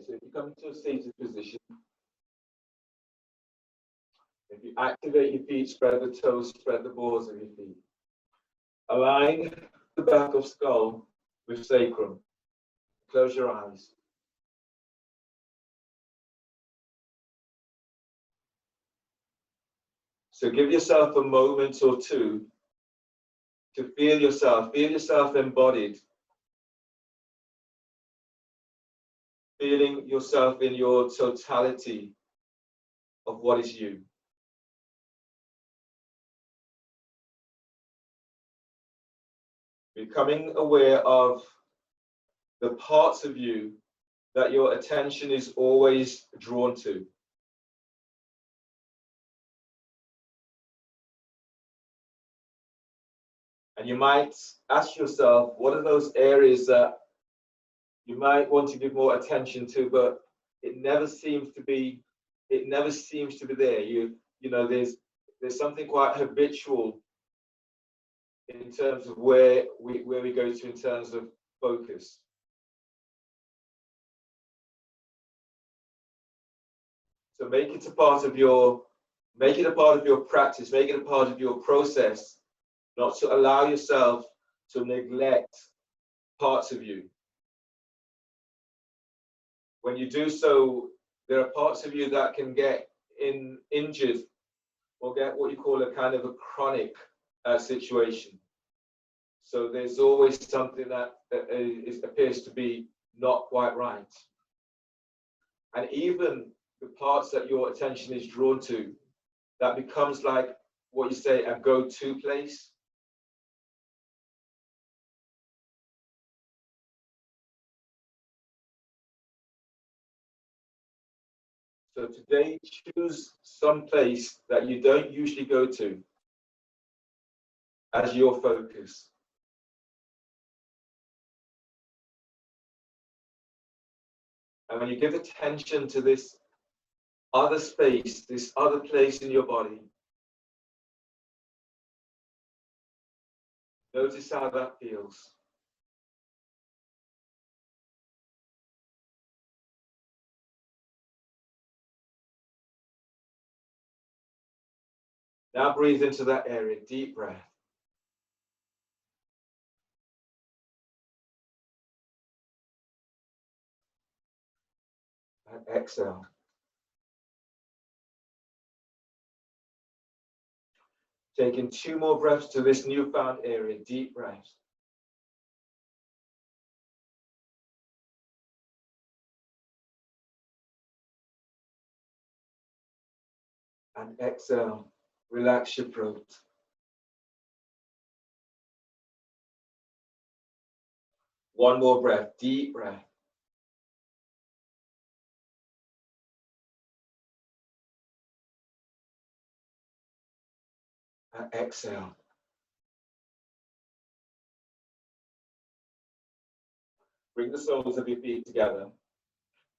so if you come into a seated position, if you activate your feet, spread the toes, spread the balls of your feet. Align the back of skull with sacrum. Close your eyes. So give yourself a moment or two to feel yourself embodied, feeling yourself in your totality of what is you. Becoming aware of the parts of you that your attention is always drawn to. And you might ask yourself, what are those areas that you might want to give more attention to, but it never seems to be there. You know, there's something quite habitual in terms of where we go to in terms of focus. So make it a part of your practice, make it a part of your process, not to allow yourself to neglect parts of you. When you do so, there are parts of you that can get injured or get what you call a kind of a chronic situation. So there's always something that appears to be not quite right. And even the parts that your attention is drawn to, that becomes like what you say, a go-to place. So today, choose some place that you don't usually go to as your focus. And when you give attention to this other space, this other place in your body, notice how that feels. Now breathe into that area, deep breath. And exhale. Taking 2 more breaths to this newfound area, deep breaths. And exhale, relax your throat. One more breath, deep breath. And exhale. Bring the soles of your feet together.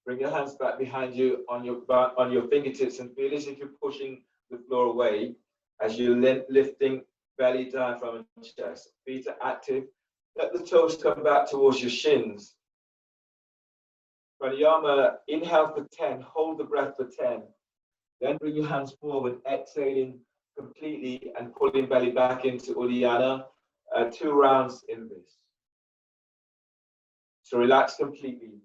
Bring your hands back behind you on your fingertips and feel as if you're pushing the floor away as you're lifting belly, diaphragm, and chest. Feet are active. Let the toes come back towards your shins. Pranayama, inhale for 10, hold the breath for 10. Then bring your hands forward, exhaling completely and pulling belly back into Uddiyana. 2 rounds in this. So relax completely.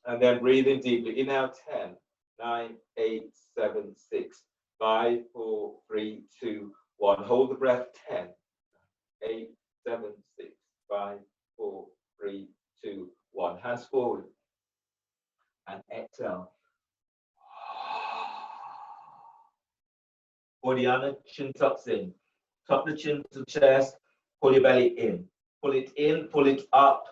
And then breathe in deeply. Inhale 10, 9, 8, 7, 6, 5, 4, 3, 2, 1. Hold the breath 10, 8, 7, 6, 5, 4, 3, 2, 1. Hands forward. And exhale. Uddiyana, chin tucks in. Tuck the chin to the chest. Pull your belly in. Pull it in, pull it up.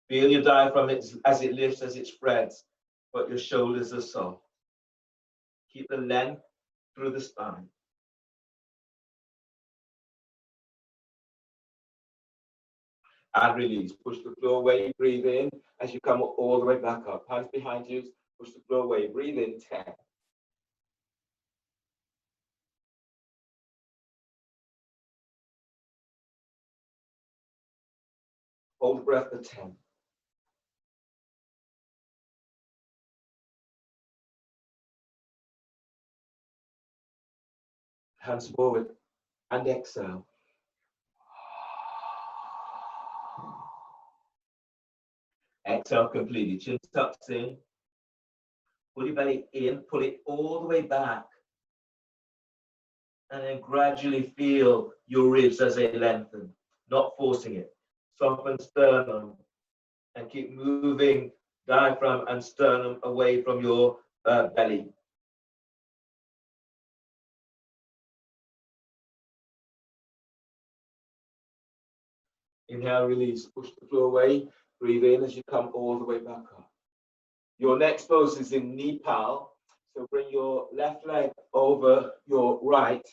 Feel your diaphragm as it lifts, as it spreads, but your shoulders are soft. Keep the length through the spine. And release. Push the floor away. Breathe in as you come all the way back up. Hands behind you. Push the floor away. Breathe in 10. Hold the breath for 10. Hands forward and exhale. Exhale completely. Chin tucks in. Pull your belly in. Pull it all the way back. And then gradually feel your ribs as they lengthen. Not forcing it. Soften sternum. And keep moving diaphragm and sternum away from your belly. Inhale, release, push the floor away. Breathe in as you come all the way back up. Your next pose is in knee pal. So bring your left leg over your right.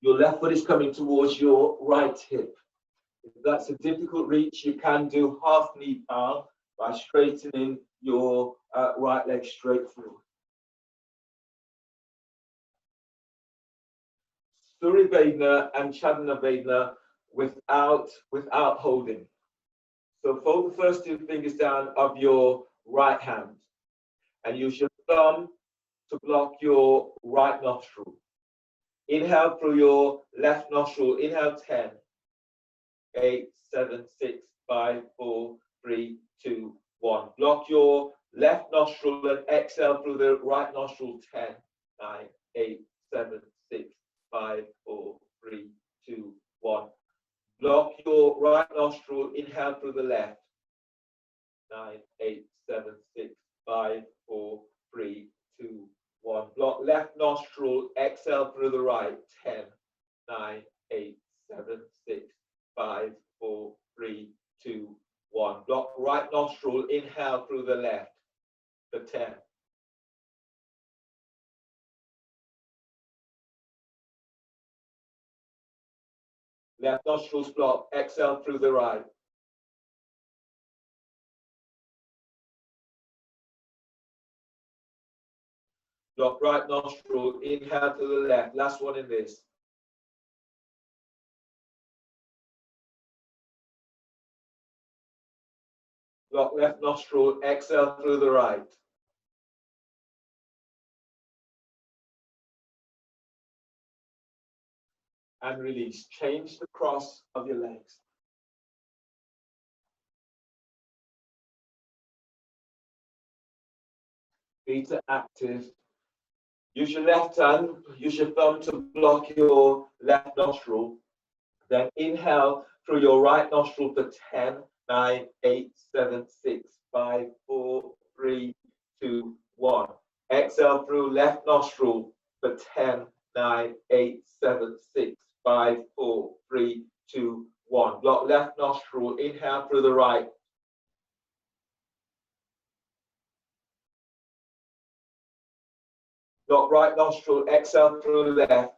Your left foot is coming towards your right hip. If that's a difficult reach, you can do half knee pal by straightening your right leg straight forward. Surya Vedana and Chandana Vedana without holding. So fold the first two fingers down of your right hand and use your thumb to block your right nostril. Inhale through your left nostril. Inhale 10, 8, 7, 6, 5, 4, 3, 2, 1. Block your left nostril and exhale through the right nostril. 10, 9, 8, 7, 6, 5, 4, 3, 2, 1. Block your right nostril. Inhale through the left. 9, 8, 7, 6, 5, 4, 3, 2, 1. Block left nostril. Exhale through the right. 10, 9, 8, 7, 6, 5, 4, 3, 2, 1. Block right nostril. Inhale through the left. For 10. Left nostrils block. Exhale through the right. Block right nostril. Inhale to the left. Last one in this. Block left nostril. Exhale through the right. And release. Change the cross of your legs. Feet are active. Use your left hand, use your thumb to block your left nostril. Then inhale through your right nostril for 10, 9, 8, 7, 6, 5, 4, 3, 2, 1. Exhale through left nostril for 10, 9, 8, 7, 6, 5, 4, 3, 2, 1. Block left nostril. Inhale through the right. Block right nostril. Exhale through the left.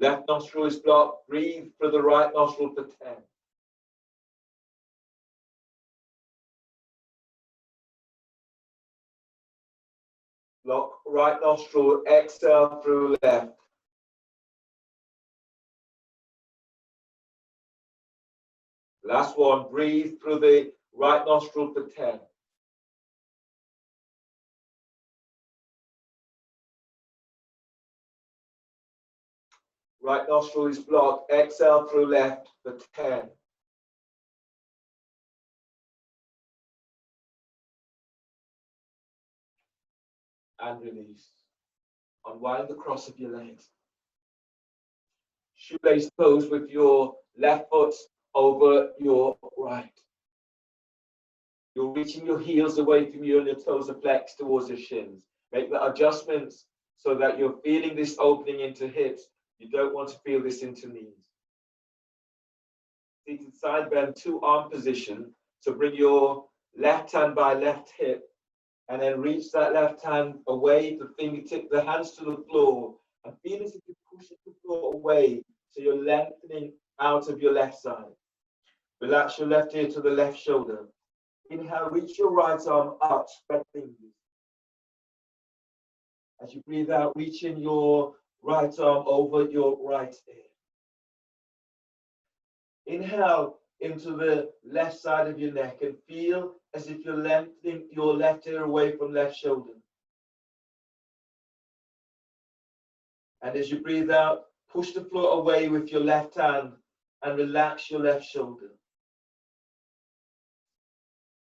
Left nostril is blocked. Breathe through the right nostril for 10. Block right nostril. Exhale through left. Last one. Breathe through the right nostril for 10. Right nostril is blocked. Exhale through left for 10. And release. Unwind the cross of your legs. Shoelace pose with your left foot over your right. You're reaching your heels away from you and your toes are flexed towards your shins. Make the adjustments so that you're feeling this opening into hips. You don't want to feel this into knees. Seated side bend, two arm position. So bring your left hand by left hip and then reach that left hand away, the fingertip, the hands to the floor. And feel as if you're pushing the floor away so you're lengthening out of your left side. Relax your left ear to the left shoulder. Inhale, reach your right arm up, spread fingers. As you breathe out, reaching your right arm over your right ear. Inhale, into the left side of your neck and feel as if you're lengthening your left ear away from left shoulder. And as you breathe out, push the floor away with your left hand and relax your left shoulder.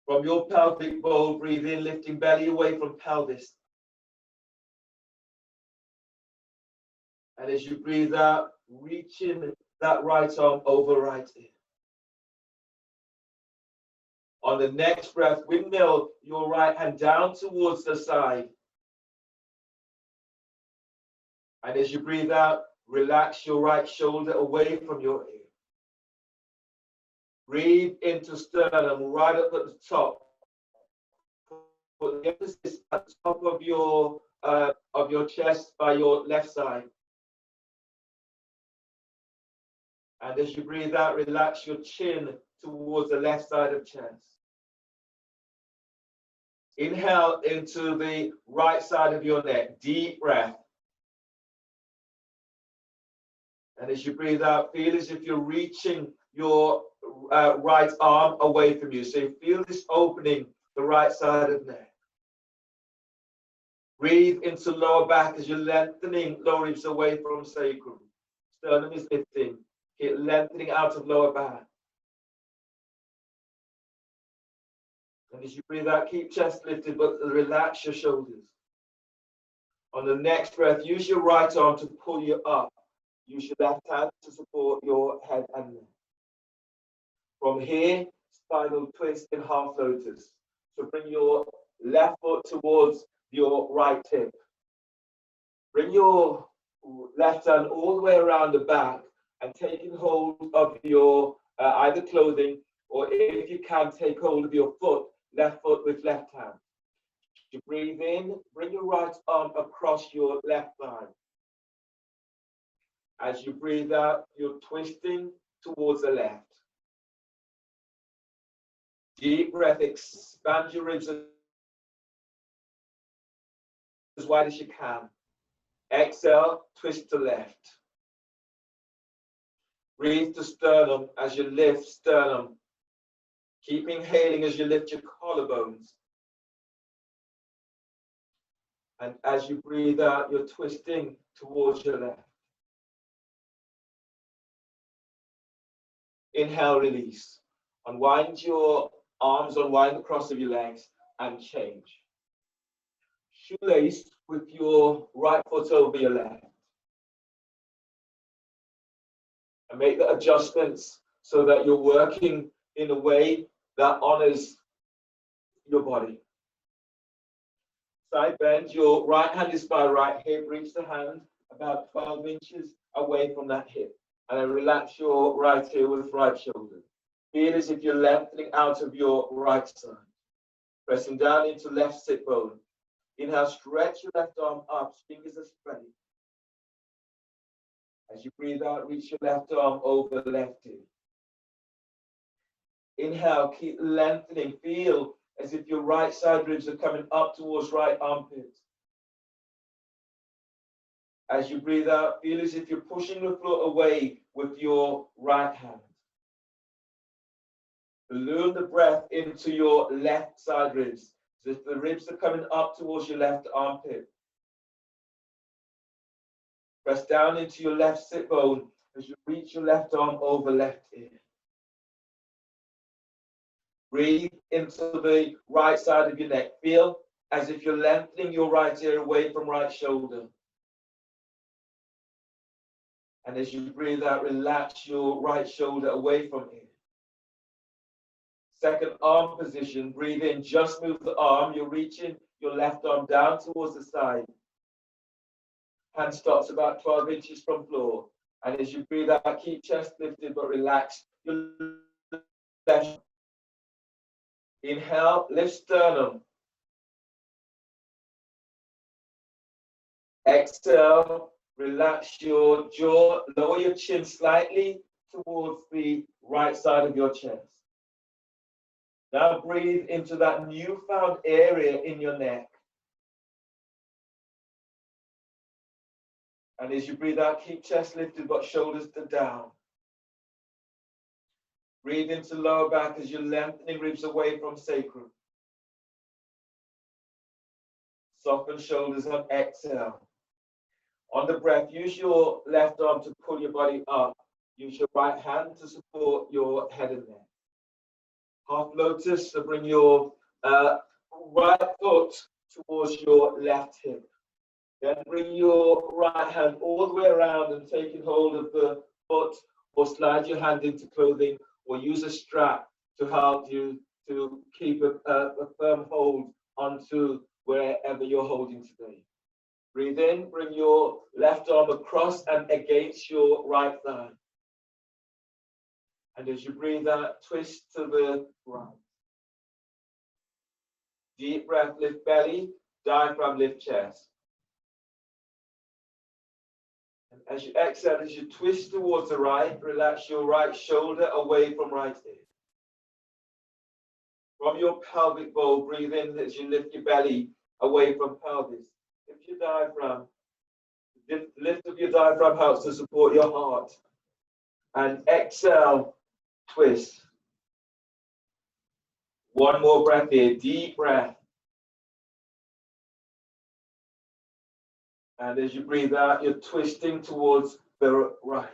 From your pelvic bowl, breathe in, lifting belly away from pelvis. And as you breathe out, reaching that right arm over right ear. On the next breath, windmill your right hand down towards the side. And as you breathe out, relax your right shoulder away from your ear. Breathe into sternum right up at the top. Put the emphasis at the top of your chest by your left side. And as you breathe out, relax your chin towards the left side of chest. Inhale into the right side of your neck, deep breath. And as you breathe out, feel as if you're reaching your right arm away from you. So you feel this opening the right side of the neck. Breathe into lower back as you're lengthening lower ribs away from sacrum. Sternum is lifting. Keep lengthening out of lower back. And as you breathe out, keep chest lifted, but relax your shoulders. On the next breath, use your right arm to pull you up. Use your left hand to support your head and neck. From here, spinal twist in half lotus. So bring your left foot towards your right hip. Bring your left hand all the way around the back and taking hold of your either clothing, or if you can, take hold of your foot, left foot with left hand. You breathe in, bring your right arm across your left thigh. As you breathe out, you're twisting towards the left. Deep breath, expand your ribs as wide as you can. Exhale, twist to left. Breathe to sternum as you lift sternum. Keep inhaling as you lift your collarbones. And as you breathe out, you're twisting towards your left. Inhale, release. Unwind your arms, unwind the cross of your legs, and change. Shoelace with your right foot over your left. And make the adjustments so that you're working in a way that honors your body. Side bend, your right hand is by right hip, reach the hand about 12 inches away from that hip. And then relax your right ear with right shoulder. Feel as if you're lengthening out of your right side. Pressing down into left sit bone. Inhale, stretch your left arm up, fingers are spreading. As you breathe out, reach your left arm over the left ear. Inhale, keep lengthening. Feel as if your right side ribs are coming up towards right armpit. As you breathe out, feel as if you're pushing the floor away with your right hand. Balloon the breath into your left side ribs, as if the ribs are coming up towards your left armpit. Press down into your left sit bone as you reach your left arm over left ear. Breathe into the right side of your neck. Feel as if you're lengthening your right ear away from right shoulder. And as you breathe out, relax your right shoulder away from ear. Second arm position, breathe in, just move the arm. You're reaching your left arm down towards the side. Hand stops about 12 inches from floor. And as you breathe out, keep chest lifted, but relax your left. Inhale, lift sternum. Exhale, relax your jaw, lower your chin slightly towards the right side of your chest. Now breathe into that newfound area in your neck. And as you breathe out, keep chest lifted, but shoulders to down. Breathe into lower back as you're lengthening ribs away from sacrum. Soften shoulders on exhale. On the breath, use your left arm to pull your body up. Use your right hand to support your head and neck. Half lotus, so bring your right foot towards your left hip. Then bring your right hand all the way around and taking hold of the foot, or slide your hand into clothing, or use a strap to help you to keep a firm hold onto wherever you're holding today. Breathe in, bring your left arm across and against your right thigh. And as you breathe out, twist to the right. Deep breath, lift belly, diaphragm, lift chest. And as you exhale, as you twist towards the right, relax your right shoulder away from right ear. From your pelvic bowl, breathe in as you lift your belly away from pelvis. Lift your diaphragm. Lift of your diaphragm helps to support your heart. And exhale, twist. One more breath here, deep breath. And as you breathe out, you're twisting towards the right.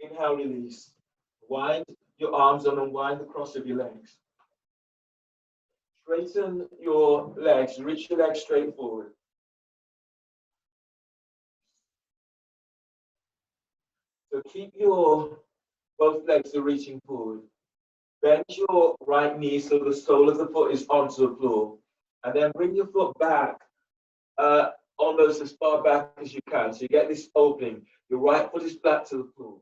Inhale, release. Wind your arms and unwind the cross of your legs. Straighten your legs, reach your legs straight forward. So keep your both legs are reaching forward. Bend your right knee so the sole of the foot is onto the floor. And then bring your foot back, almost as far back as you can. So you get this opening. Your right foot is flat to the floor.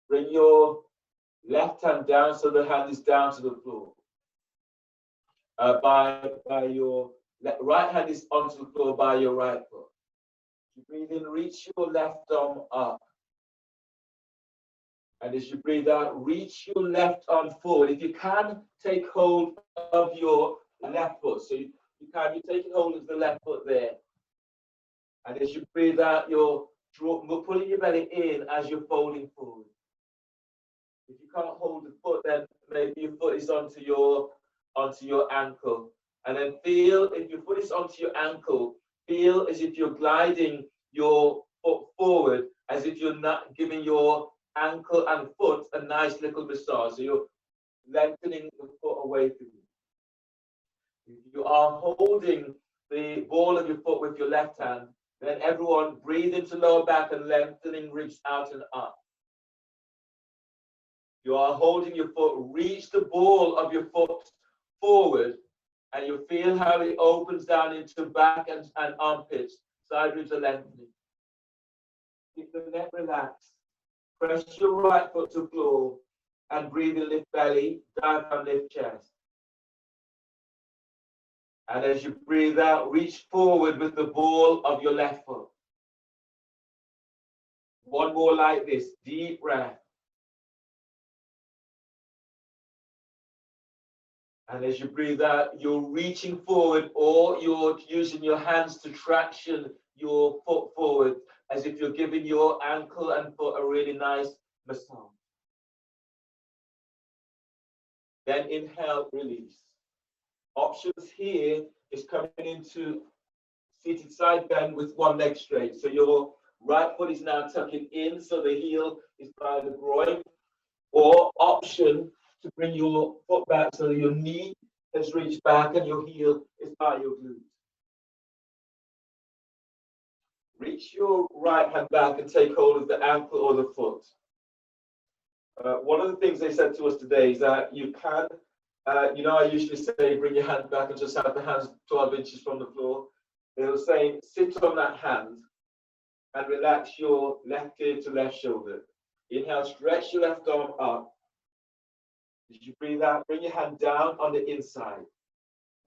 Bring your left hand down so the hand is down to the floor. By your right hand is onto the floor by your right foot. You breathe in, reach your left arm up. And as you breathe out, reach your left arm forward. If you can, take hold of your left foot. So you're taking hold of the left foot there. And as you breathe out, you're pulling your belly in as you're folding forward. If you can't hold the foot, then maybe your foot is onto your ankle. And then feel, if your foot is onto your ankle, feel as if you're gliding your foot forward, as if you're not giving your ankle and foot a nice little massage. So you're lengthening the foot away from you. If you are holding the ball of your foot with your left hand, then everyone breathe into lower back and lengthening ribs out and up. You are holding your foot, reach the ball of your foot forward, and you feel how it opens down into back and armpits. Side ribs are lengthening. Keep the neck relaxed. Press your right foot to floor and breathe in, lift belly, diaphragm, lift chest. And as you breathe out, reach forward with the ball of your left foot. One more like this, deep breath. And as you breathe out, you're reaching forward or you're using your hands to traction your foot forward, as if you're giving your ankle and foot a really nice massage. Then inhale, release. Options here is coming into seated side bend with one leg straight. So your right foot is now tucking in, so the heel is by the groin. Or option to bring your foot back so your knee has reached back and your heel is by your glute. Reach your right hand back and take hold of the ankle or the foot. One of the things they said to us today is that you can, I usually say bring your hand back and just have the hands 12 inches from the floor. They were saying sit on that hand and relax your left ear to left shoulder. Inhale, stretch your left arm up. As you breathe out, bring your hand down on the inside.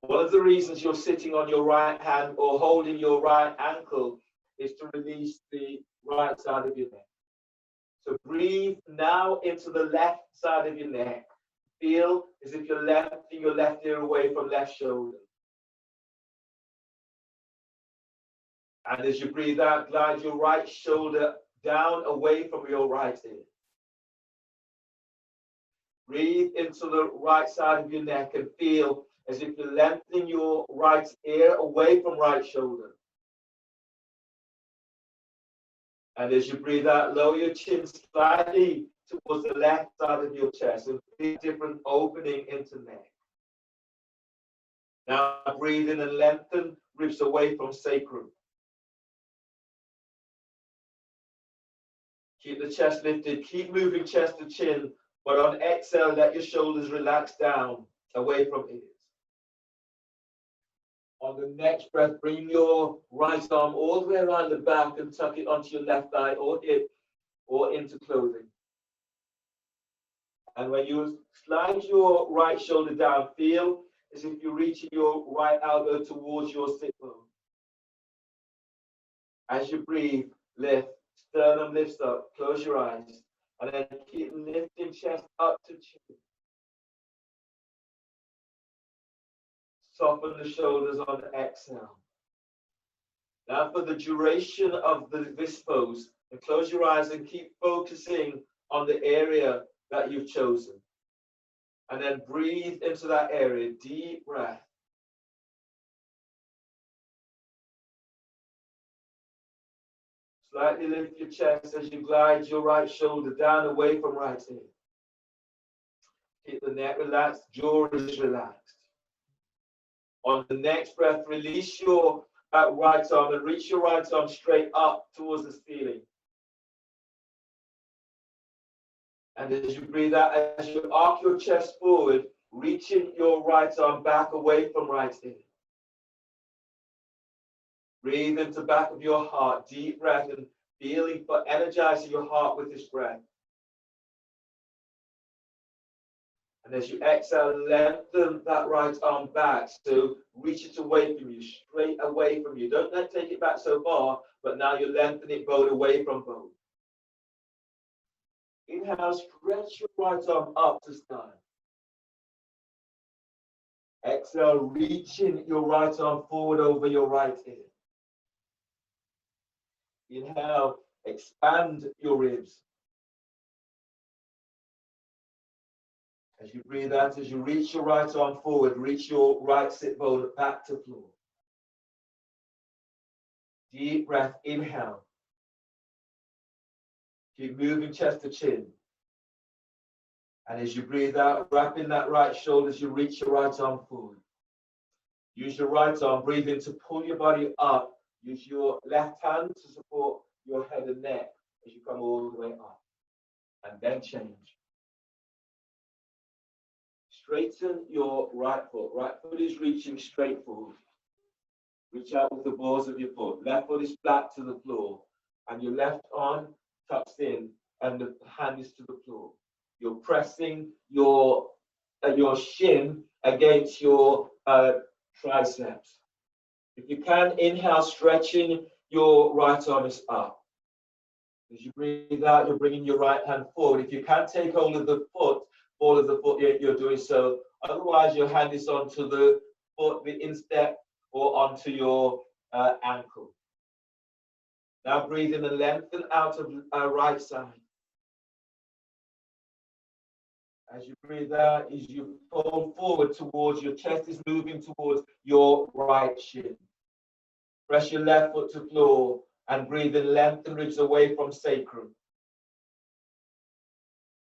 One of the reasons you're sitting on your right hand or holding your right ankle is to release the right side of your neck. So breathe now into the left side of your neck. Feel as if you're lifting your left ear away from left shoulder. And as you breathe out, glide your right shoulder down away from your right ear. Breathe into the right side of your neck and feel as if you're lengthening your right ear away from right shoulder. And as you breathe out, lower your chin slightly towards the left side of your chest and feel a different opening into neck. Now breathe in and lengthen ribs away from sacrum. Keep the chest lifted. Keep moving chest to chin, but on exhale, let your shoulders relax down away from ears. On the next breath, bring your right arm all the way around the back and tuck it onto your left thigh or hip or into clothing. And when you slide your right shoulder down, feel as if you're reaching your right elbow towards your sit bone. As you breathe, lift, sternum lifts up, close your eyes, and then keep lifting chest up to chin. Soften the shoulders on the exhale. Now for the duration of this pose, and close your eyes and keep focusing on the area that you've chosen. And then breathe into that area, deep breath. Slightly lift your chest as you glide your right shoulder down away from right ear. Keep the neck relaxed, jaw is relaxed. On the next breath, release your right arm and reach your right arm straight up towards the ceiling. And as you breathe out, as you arc your chest forward, reaching your right arm back away from right ear. Breathe into the back of your heart, deep breath, and feeling for energizing your heart with this breath. And as you exhale, lengthen that right arm back. So reach it away from you, straight away from you. Don't take it back so far, but now you lengthen it bone away from bone. Inhale, stretch your right arm up to sky. Exhale, reaching your right arm forward over your right ear. Inhale, expand your ribs. As you breathe out, as you reach your right arm forward, reach your right sit bone back to floor. Deep breath, inhale. Keep moving chest to chin. And as you breathe out, wrapping that right shoulder as you reach your right arm forward. Use your right arm, breathe in to pull your body up. Use your left hand to support your head and neck as you come all the way up. And then change. Straighten your right foot. Right foot is reaching straight forward. Reach out with the balls of your foot. Left foot is flat to the floor. And your left arm tucks in and the hand is to the floor. You're pressing your shin against your triceps. If you can, inhale, stretching your right arm is up. As you breathe out, you're bringing your right hand forward. If you can, take hold of the foot, all of the foot, you're doing so. Otherwise, your hand is onto the foot, the instep, or onto your ankle. Now breathe in and lengthen out of right side. As you breathe out, as you fold forward towards your chest is moving towards your right shin. Press your left foot to floor and breathe in, lengthen ribs away from sacrum.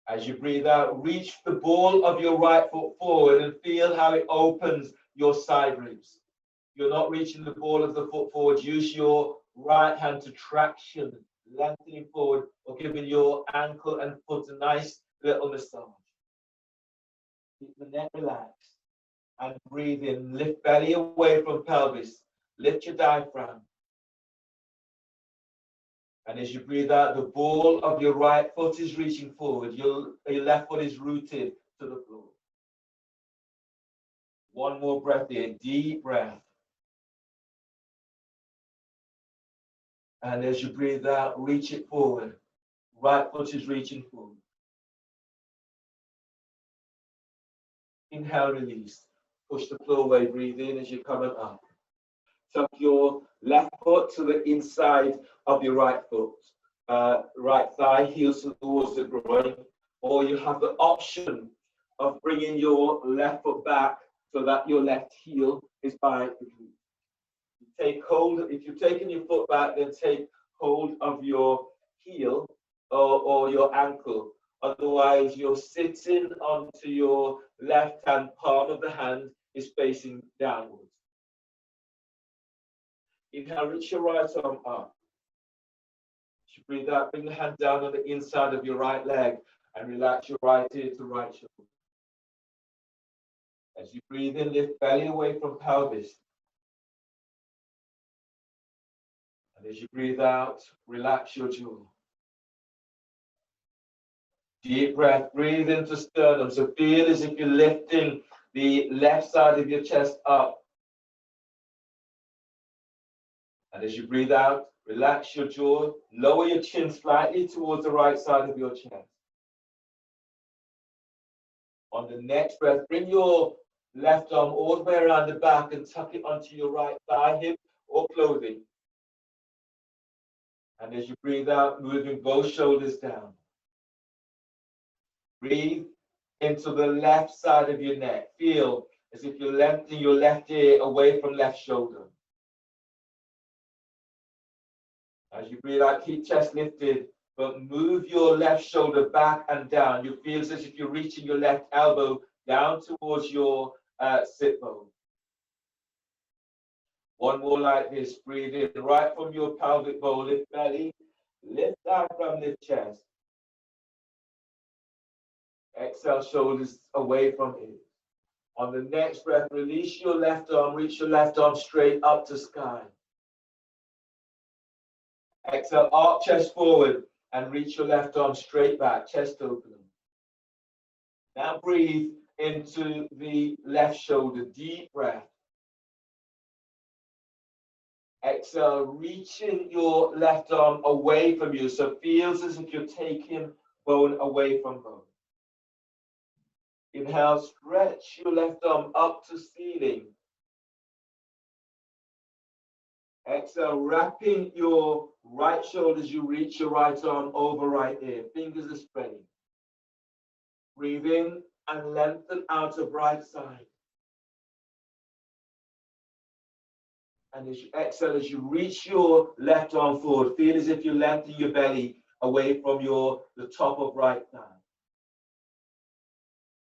As you breathe out, reach the ball of your right foot forward and feel how it opens your side ribs. You're not reaching the ball of the foot forward. Use your right hand to traction, lengthening forward or giving your ankle and foot a nice little massage. Keep the neck relaxed and breathe in. Lift belly away from pelvis. Lift your diaphragm. And as you breathe out, the ball of your right foot is reaching forward. Your left foot is rooted to the floor. One more breath here. Deep breath. And as you breathe out, reach it forward. Right foot is reaching forward. Inhale, release. Push the floor away. Breathe in as you're coming up. Tuck your left foot to the inside of your right foot. Right thigh, heels towards the groin. Or you have the option of bringing your left foot back so that your left heel is by the glute. You take hold, if you're taking your foot back, then take hold of your heel or your ankle. Otherwise, you're sitting onto your left hand, palm of the hand is facing downwards. Inhale, reach your right arm up. As you breathe out, bring the hand down on the inside of your right leg and relax your right ear to right shoulder. As you breathe in, lift belly away from pelvis. And as you breathe out, relax your jaw. Deep breath, breathe into sternum. So feel as if you're lifting the left side of your chest up. And as you breathe out, relax your jaw, lower your chin slightly towards the right side of your chest. On the next breath, bring your left arm all the way around the back and tuck it onto your right thigh, hip, or clothing. And as you breathe out, moving both shoulders down. Breathe into the left side of your neck. Feel as if you're lengthening your left ear away from left shoulder. As you breathe out, keep chest lifted, but move your left shoulder back and down. You feel as if you're reaching your left elbow down towards your sit bone. One more like this. Breathe in right from your pelvic bowl, lift belly, lift down from the chest. Exhale, shoulders away from it. On the next breath, release your left arm, reach your left arm straight up to sky. Exhale, arc chest forward and reach your left arm straight back, chest open. Now breathe into the left shoulder, deep breath. Exhale, reaching your left arm away from you. So it feels as if you're taking bone away from bone. Inhale, stretch your left arm up to ceiling. Exhale, wrapping your right shoulder as you reach your right arm over right ear. Fingers are spreading. Breathe in and lengthen out of right side. And as you exhale, as you reach your left arm forward, feel as if you're lengthening your belly away from the top of right thigh.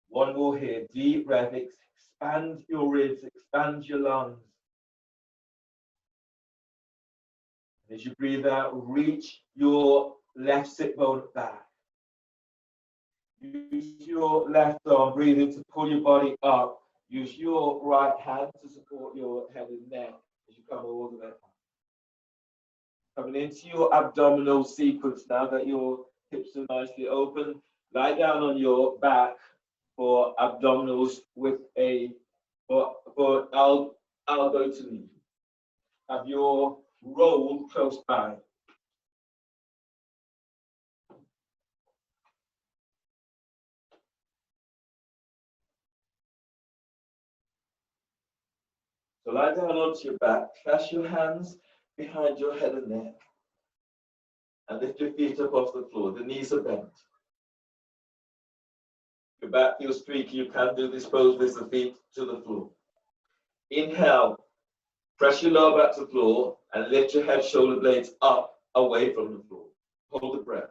One more here, deep breath, expand your ribs, expand your lungs. As you breathe out, reach your left sit bone back. Use your left arm, breathing to pull your body up. Use your right hand to support your head and neck as you come all the way up. Coming into your abdominal sequence now that your hips are nicely open. Lie down on your back for abdominals with for elbow to knee. Have your roll close by. So lie down onto your back, clasp your hands behind your head and neck, and lift your feet up off the floor. The knees are bent. Your back feels squeaky. You can do this pose with the feet to the floor. Inhale, press your lower back to the floor and lift your head shoulder blades up away from the floor. Hold the breath.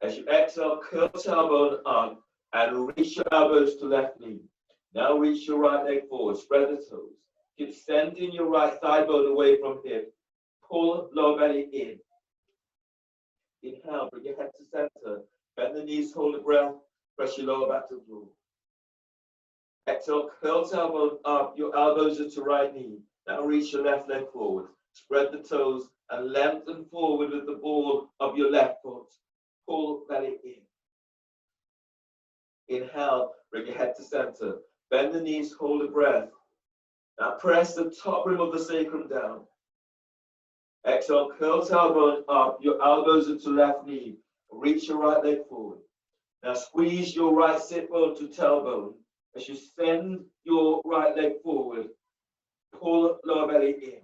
As you exhale, curl tailbone up and reach your elbows to left knee. Now reach your right leg forward, spread the toes. Keep sending your right thigh bone away from hip. Pull lower belly in. Inhale, bring your head to center. Bend the knees, hold the breath. Press your lower back to the floor. Exhale, curl tailbone up. Your elbows are to right knee. Now reach your left leg forward. Spread the toes and lengthen forward with the ball of your left foot. Pull belly in. Inhale, bring your head to center. Bend the knees, hold the breath. Now press the top rim of the sacrum down. Exhale, curl tailbone up. Your elbows are to left knee. Reach your right leg forward. Now squeeze your right sit bone to tailbone. As you send your right leg forward, pull lower belly in.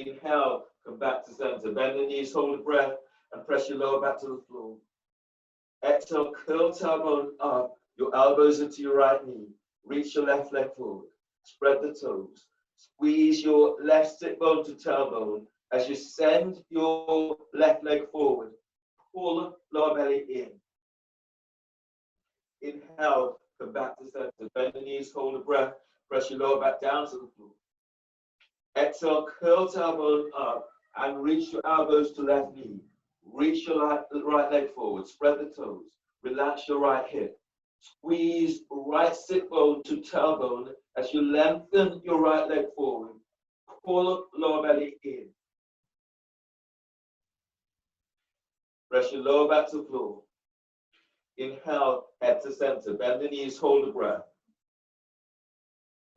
Inhale, come back to center. Bend the knees, hold the breath, and press your lower back to the floor. Exhale, curl tailbone up, your elbows into your right knee. Reach your left leg forward. Spread the toes. Squeeze your left sit bone to tailbone as you send your left leg forward. Pull lower belly in. Inhale, come back to center. Bend the knees, hold the breath. Press your lower back down to the floor. Exhale, curl tailbone up and reach your elbows to left knee. Reach your right leg forward. Spread the toes. Relax your right hip. Squeeze right sit bone to tailbone as you lengthen your right leg forward. Pull lower belly in. Press your lower back to the floor. Inhale, head to center. Bend the knees, hold the breath.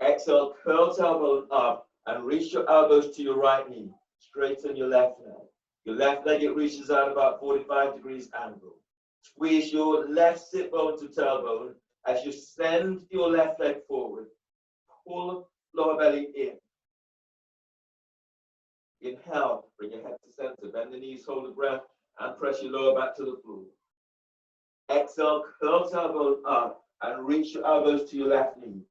Exhale, curl tailbone up and reach your elbows to your right knee. Straighten your left leg. Your left leg, it reaches out about 45 degrees angle. Squeeze your left sit bone to tailbone as you send your left leg forward. Pull lower belly in. Inhale, bring your head to center. Bend the knees, hold the breath, and press your lower back to the floor. Exhale, curl tailbone up and reach your elbows to your left knee.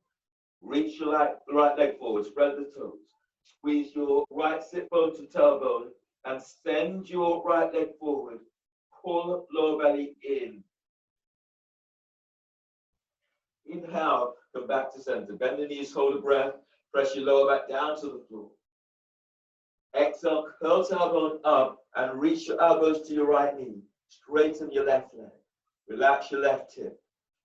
Reach your right leg forward, spread the toes. Squeeze your right sit bone to tailbone and send your right leg forward. Pull lower belly in. Inhale, come back to center. Bend the knees, hold the breath. Press your lower back down to the floor. Exhale, curl tailbone up and reach your elbows to your right knee. Straighten your left leg. Relax your left hip.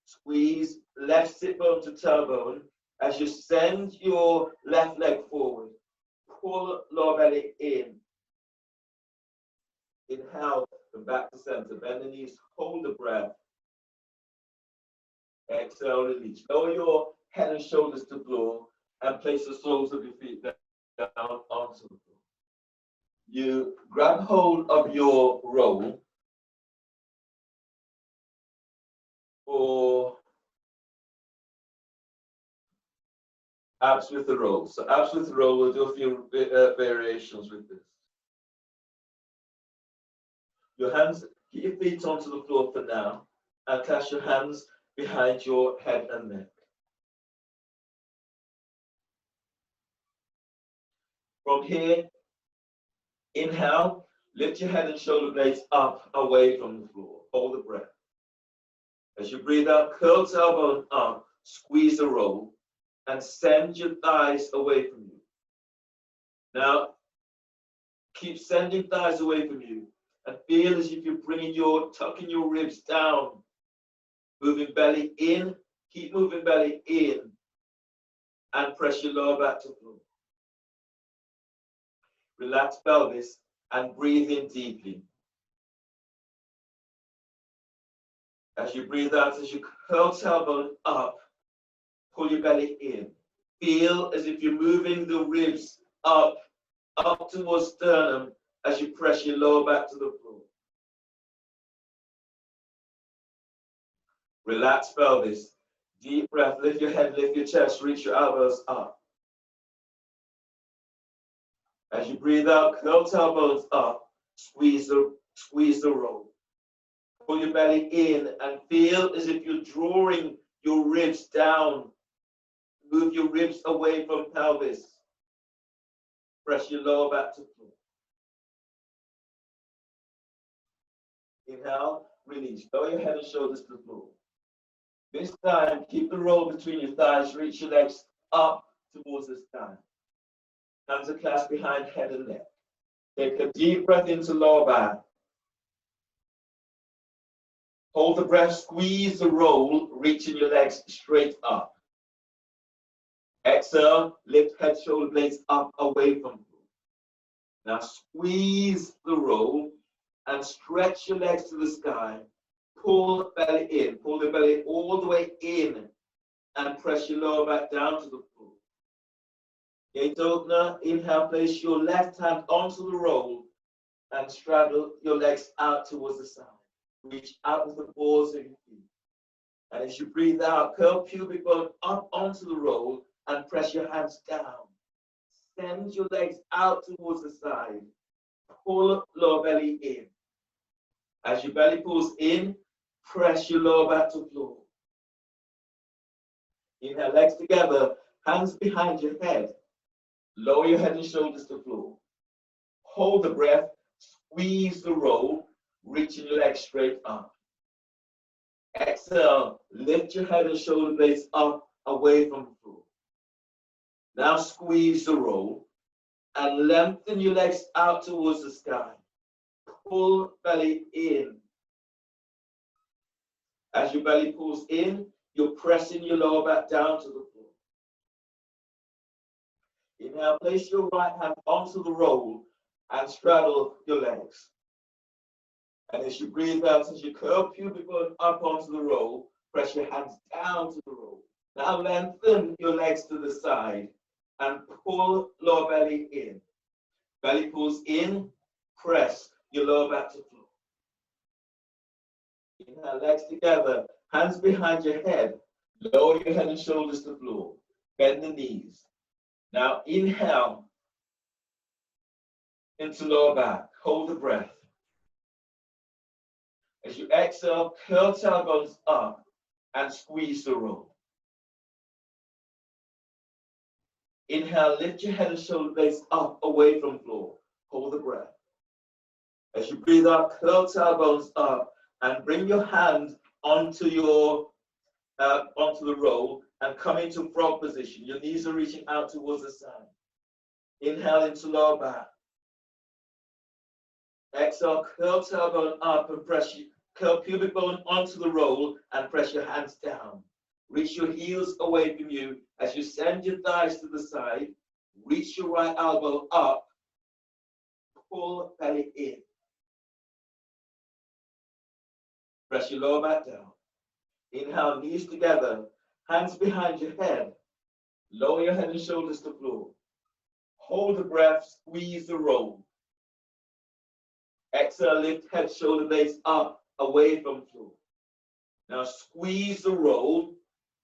Squeeze left sit bone to tailbone as you send your left leg forward. Pull lower belly in. Inhale, come back to center. Bend the knees, hold the breath. Exhale, release. Lower your head and shoulders to the floor and place the soles of your feet down onto the floor. You grab hold of your roll for abs with the roll. So abs with the roll, we'll do a few variations with this. Your hands, keep your feet onto the floor for now, and clasp your hands behind your head and neck. From here, inhale, lift your head and shoulder blades up, away from the floor. Hold the breath. As you breathe out, curl tailbone up, squeeze the roll, and send your thighs away from you. Now, keep sending thighs away from you, and feel as if you're tucking your ribs down, moving belly in, keep moving belly in, and press your lower back to the floor. Relax pelvis and breathe in deeply. As you breathe out, as you curl tailbone up, pull your belly in. Feel as if you're moving the ribs up towards sternum as you press your lower back to the floor. Relax pelvis. Deep breath. Lift your head, lift your chest, reach your elbows up. As you breathe out, curl tailbones up, squeeze the roll. Pull your belly in and feel as if you're drawing your ribs down. Move your ribs away from pelvis. Press your lower back to the floor. Inhale, release. Lower your head and shoulders to the floor. This time, keep the roll between your thighs. Reach your legs up towards the sky. Hands are clasped behind head and neck. Take a deep breath into lower back. Hold the breath, squeeze the roll, reaching your legs straight up. Exhale, lift head, shoulder blades up, away from you. Now squeeze the roll and stretch your legs to the sky. Pull the belly in, pull the belly all the way in, and press your lower back down to the floor. Gate opener, inhale, place your left hand onto the roll and straddle your legs out towards the side. Reach out with the balls of your feet. And as you breathe out, curl pubic bone up onto the roll and press your hands down. Send your legs out towards the side. Pull lower belly in. As your belly pulls in, press your lower back to floor. Inhale, legs together, hands behind your head. Lower your head and shoulders to floor. Hold the breath, squeeze the roll, reaching your legs straight up. Exhale, lift your head and shoulder blades up, away from the floor. Now squeeze the roll and lengthen your legs out towards the sky. Pull belly in. As your belly pulls in, you're pressing your lower back down to the floor. Inhale, place your right hand onto the roll and straddle your legs. And as you breathe out, as you curl pubic bone up onto the roll, press your hands down to the roll. Now lengthen your legs to the side and pull lower belly in. Belly pulls in, press your lower back to floor. Inhale, legs together, hands behind your head. Lower your head and shoulders to floor. Bend the knees. Now inhale into lower back. Hold the breath. As you exhale, curl tailbones up and squeeze the roll. Inhale, lift your head and shoulder blades up away from floor. Hold the breath. As you breathe out, curl tailbones up and bring your hand onto the roll and come into frog position. Your knees are reaching out towards the side. Inhale into lower back. Exhale, curl tailbone up and curl pubic bone onto the roll and press your hands down. Reach your heels away from you as you send your thighs to the side. Reach your right elbow up. Pull belly in. Press your lower back down. Inhale, knees together, hands behind your head. Lower your head and shoulders to floor. Hold the breath, squeeze the roll. Exhale, lift head, shoulder blades up, away from floor. Now squeeze the roll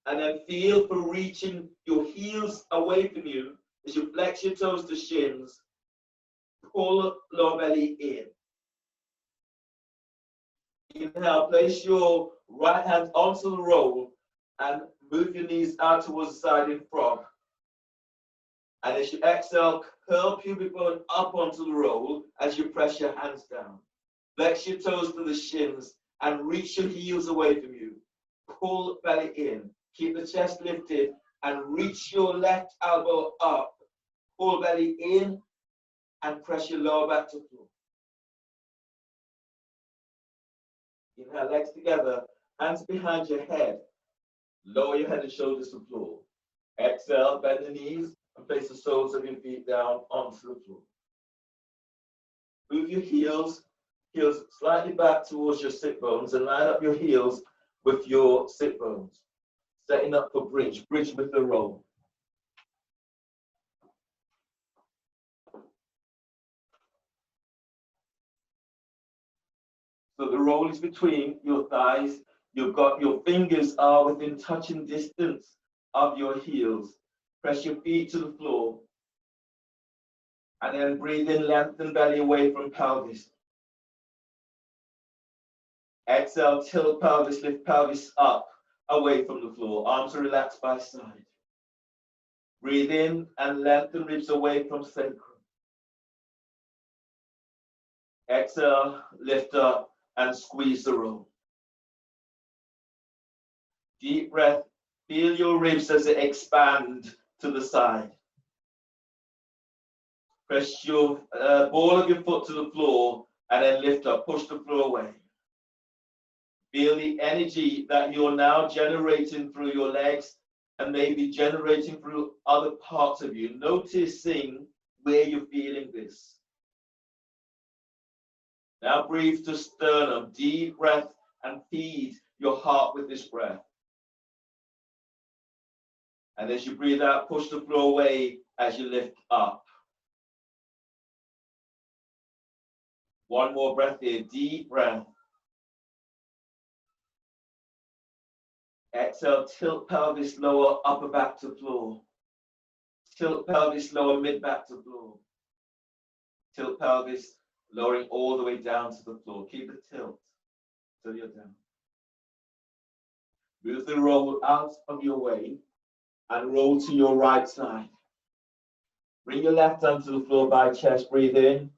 and then feel for reaching your heels away from you as you flex your toes to shins. Pull lower belly in. Inhale, place your right hand onto the roll and move your knees out towards the side in frog. And as you exhale, curl pubic bone up onto the roll as you press your hands down. Flex your toes to the shins and reach your heels away from you. Pull belly in. Keep the chest lifted and reach your left elbow up. Pull belly in and press your lower back to floor. Inhale, legs together, hands behind your head. Lower your head and shoulders to floor. Exhale, bend the knees and place the soles of your feet down onto the floor. Move your heels slightly back towards your sit bones and line up your heels with your sit bones. Setting up for bridge with the roll. So the roll is between your thighs. You've got your fingers are within touching distance of your heels. Press your feet to the floor. And then breathe in, lengthen belly away from pelvis. Exhale, tilt pelvis, lift pelvis up, away from the floor. Arms are relaxed by side. Breathe in and lengthen ribs away from sacrum. Exhale, lift up and squeeze the roll. Deep breath. Feel your ribs as they expand to the side. Press your ball of your foot to the floor and then lift up. Push the floor away. Feel the energy that you're now generating through your legs and maybe generating through other parts of you. Noticing where you're feeling this. Now breathe to sternum. Deep breath and feed your heart with this breath. And as you breathe out, push the floor away as you lift up. One more breath here. Deep breath. Exhale, tilt pelvis lower, upper back to floor. Tilt pelvis lower, mid back to floor. Tilt pelvis, lowering all the way down to the floor. Keep the tilt till you're down. Move the roll out of your way and roll to your right side. Bring your left hand to the floor by chest, breathe in.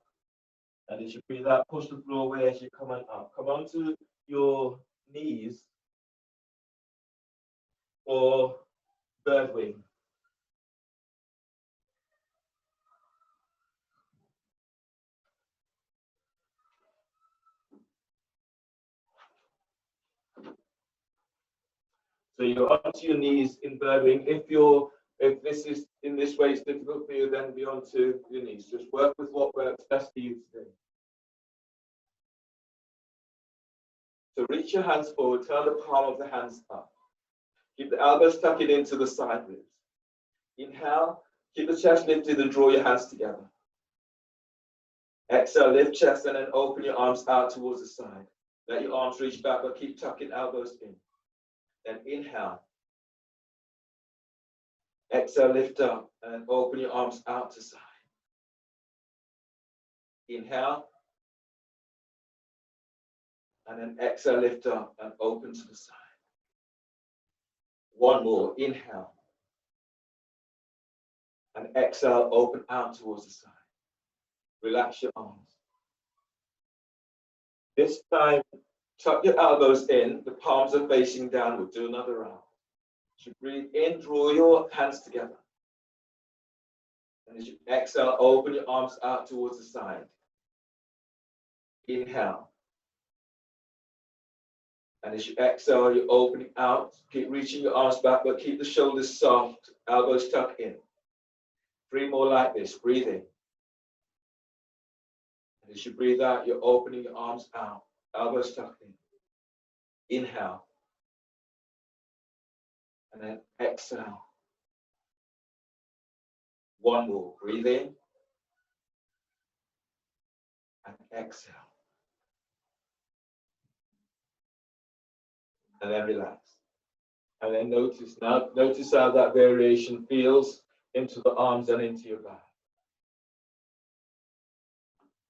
And as you breathe out, push the floor away as you're coming up. Come onto your knees or bird wing. So you're onto your knees in bird wing. If this is in this way it's difficult for you, then be onto your knees. Just work with what works best for you today. So reach your hands forward, turn the palm of the hands up. Keep the elbows tucked into the side ribs. Inhale, keep the chest lifted and draw your hands together. Exhale, lift chest and then open your arms out towards the side. Let your arms reach back, but keep tucking elbows in. Then inhale. Exhale, lift up and open your arms out to side. Inhale. And then exhale, lift up and open to the side. One more, inhale. And exhale, open out towards the side. Relax your arms. This time, tuck your elbows in, the palms are facing downward. Do another round. As you breathe in, draw your hands together. And as you exhale, open your arms out towards the side. Inhale. And as you exhale, you're opening out. Keep reaching your arms back, but keep the shoulders soft, elbows tucked in. 3 more like this. Breathe in. And as you breathe out, you're opening your arms out, elbows tucked in. Inhale. And then exhale. 1 more. Breathe in. And exhale. And then relax. And then notice how that variation feels into the arms and into your back.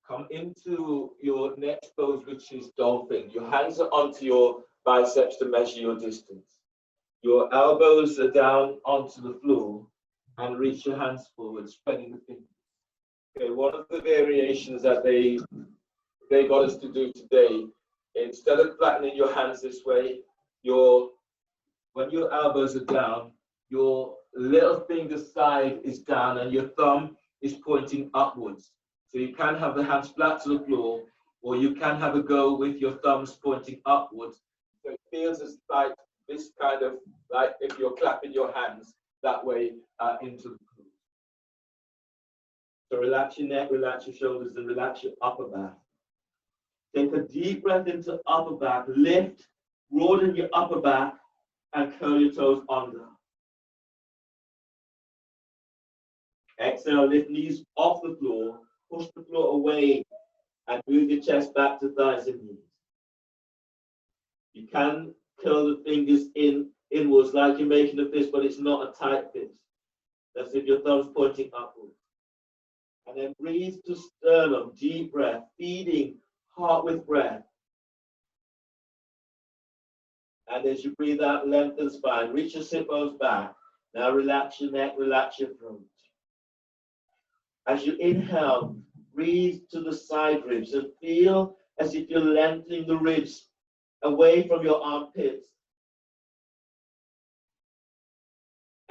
Come into your next pose, which is dolphin. Your hands are onto your biceps to measure your distance. Your elbows are down onto the floor and reach your hands forward, spreading the fingers. Okay, one of the variations that they got us to do today, instead of flattening your hands this way, when your elbows are down, your little finger side is down and your thumb is pointing upwards. So you can have the hands flat to the floor, or you can have a go with your thumbs pointing upwards. So it feels as like this kind of, like if you're clapping your hands that way into the floor. So relax your neck, relax your shoulders, and relax your upper back. Take a deep breath into upper back, lift, broaden your upper back, and curl your toes under. Exhale, lift knees off the floor, push the floor away, and move your chest back to thighs and knees. You can curl the fingers inwards like you're making a fist, but it's not a tight fist. That's if your thumb's pointing upwards. And then breathe to sternum, deep breath, feeding heart with breath. And as you breathe out, lengthen spine, reach your sit bones back. Now relax your neck, relax your throat. As you inhale, breathe to the side ribs and feel as if you're lengthening the ribs away from your armpits.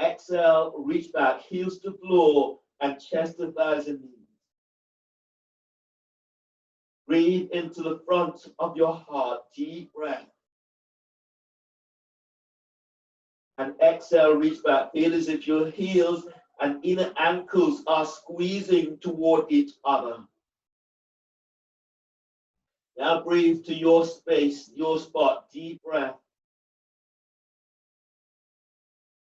Exhale, reach back, heels to floor and chest to thighs and knees. Breathe into the front of your heart, deep breath. And exhale, reach back. Feel as if your heels and inner ankles are squeezing toward each other. Now breathe to your space, your spot, deep breath.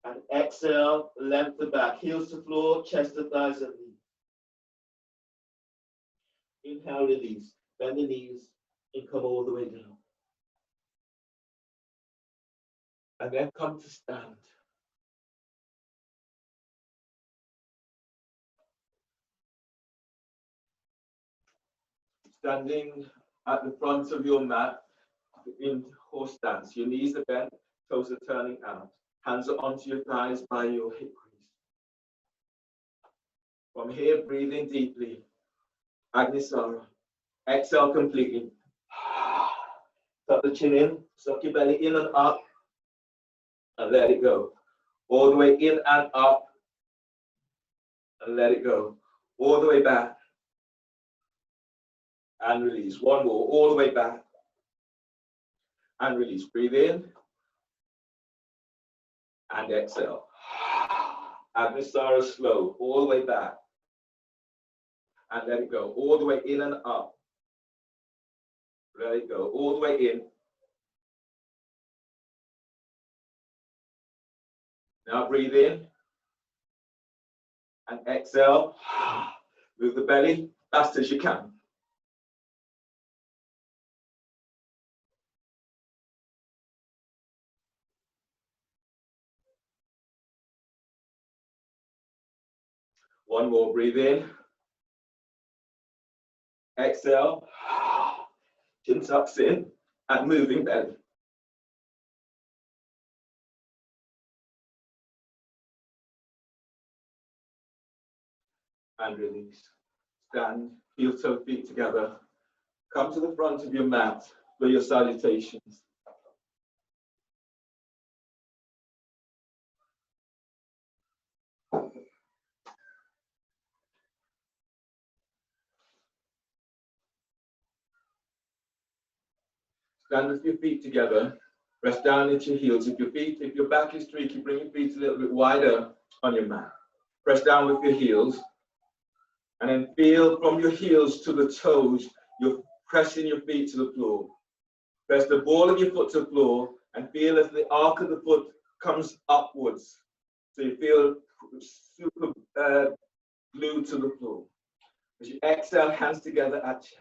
And exhale, lengthen back, heels to floor, chest to thighs and knees. Inhale, release, bend the knees and come all the way down. And then come to stand. Standing at the front of your mat in horse stance. Your knees are bent, toes are turning out. Hands are onto your thighs by your hip crease. From here, breathe in deeply. Agnisara. Exhale completely. Tuck the chin in, suck your belly in and up, and let it go. All the way in and up, and let it go. All the way back, and release. One more, all the way back, and release. Breathe in, and exhale. Agnisara slow, all the way back, and let it go. All the way in and up. Let it go. All the way in. Now breathe in, and exhale. Move the belly fast as you can. One more, breathe in. Exhale. Chin tucks in and moving belly. And release. Stand, heel toe feet together. Come to the front of your mat for your salutations. Stand with your feet together. Press down into your heels. If your back is streaky, bring your feet a little bit wider on your mat. Press down with your heels. And then feel from your heels to the toes, you're pressing your feet to the floor. Press the ball of your foot to the floor and feel as the arc of the foot comes upwards. So you feel super glued to the floor. As you exhale, hands together at chest.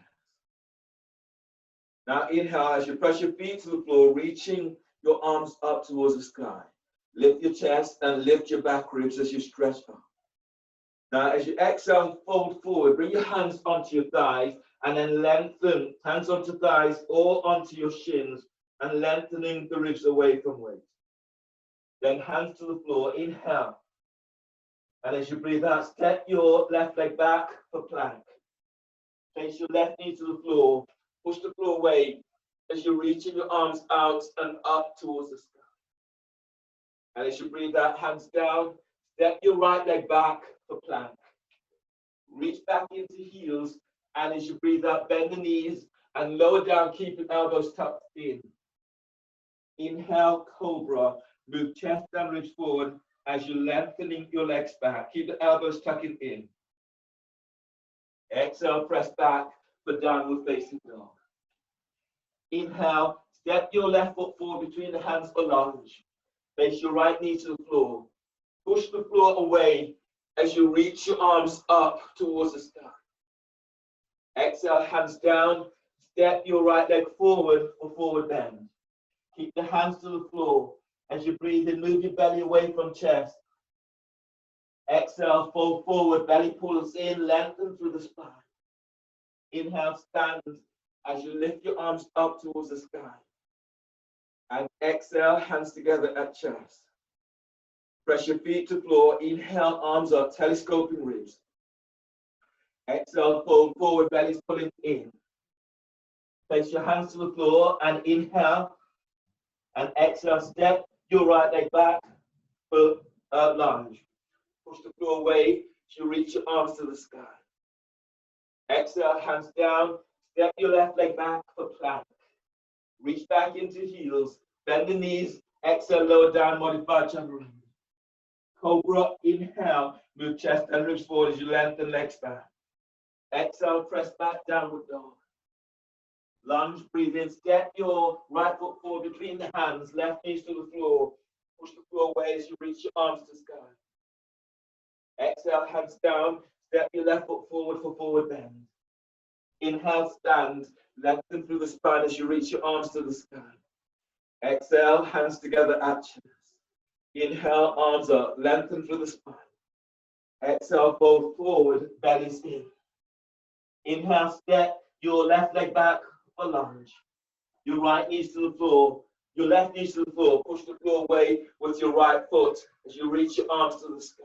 Now inhale, as you press your feet to the floor, reaching your arms up towards the sky. Lift your chest and lift your back ribs as you stretch up. Now, as you exhale, fold forward, bring your hands onto your thighs and then lengthen, hands onto thighs or onto your shins and lengthening the ribs away from waist. Then hands to the floor, inhale. And as you breathe out, step your left leg back for plank. Place your left knee to the floor, push the floor away as you're reaching your arms out and up towards the sky. And as you breathe out, hands down, step your right leg back for plank. Reach back into heels, and as you breathe out, bend the knees and lower down, keeping elbows tucked in. Inhale, cobra. Move chest and ribs forward as you're lengthening your legs back. Keep the elbows tucking in. Exhale, press back for downward facing dog. Inhale, step your left foot forward between the hands for lunge. Place your right knee to the floor. Push the floor away as you reach your arms up towards the sky. Exhale, hands down. Step your right leg forward for forward bend. Keep the hands to the floor. As you breathe in, move your belly away from chest. Exhale, fold forward, belly pulls in, lengthen through the spine. Inhale, stand as you lift your arms up towards the sky. And exhale, hands together at chest. Press your feet to floor. Inhale, arms up, telescoping ribs. Exhale, fold forward, belly's pulling in. Place your hands to the floor and inhale. And exhale, step your right leg back for lunge. Push the floor away as you reach your arms to the sky. Exhale, hands down. Step your left leg back for plank. Reach back into heels. Bend the knees. Exhale, lower down, modified chaturanga. Cobra, inhale. Move chest and ribs forward as you lengthen legs back. Exhale, press back, downward dog. Lunge, breathe in. Step your right foot forward between the hands. Left knees to the floor. Push the floor away as you reach your arms to the sky. Exhale, hands down. Step your left foot forward for forward bend. Inhale, stand. Lengthen through the spine as you reach your arms to the sky. Exhale, hands together at chest. Inhale, arms up. Lengthen through the spine. Exhale, fold forward, bellies in. Inhale, step your left leg back for lunge. Your right knees to the floor. Your left knee to the floor. Push the floor away with your right foot as you reach your arms to the sky.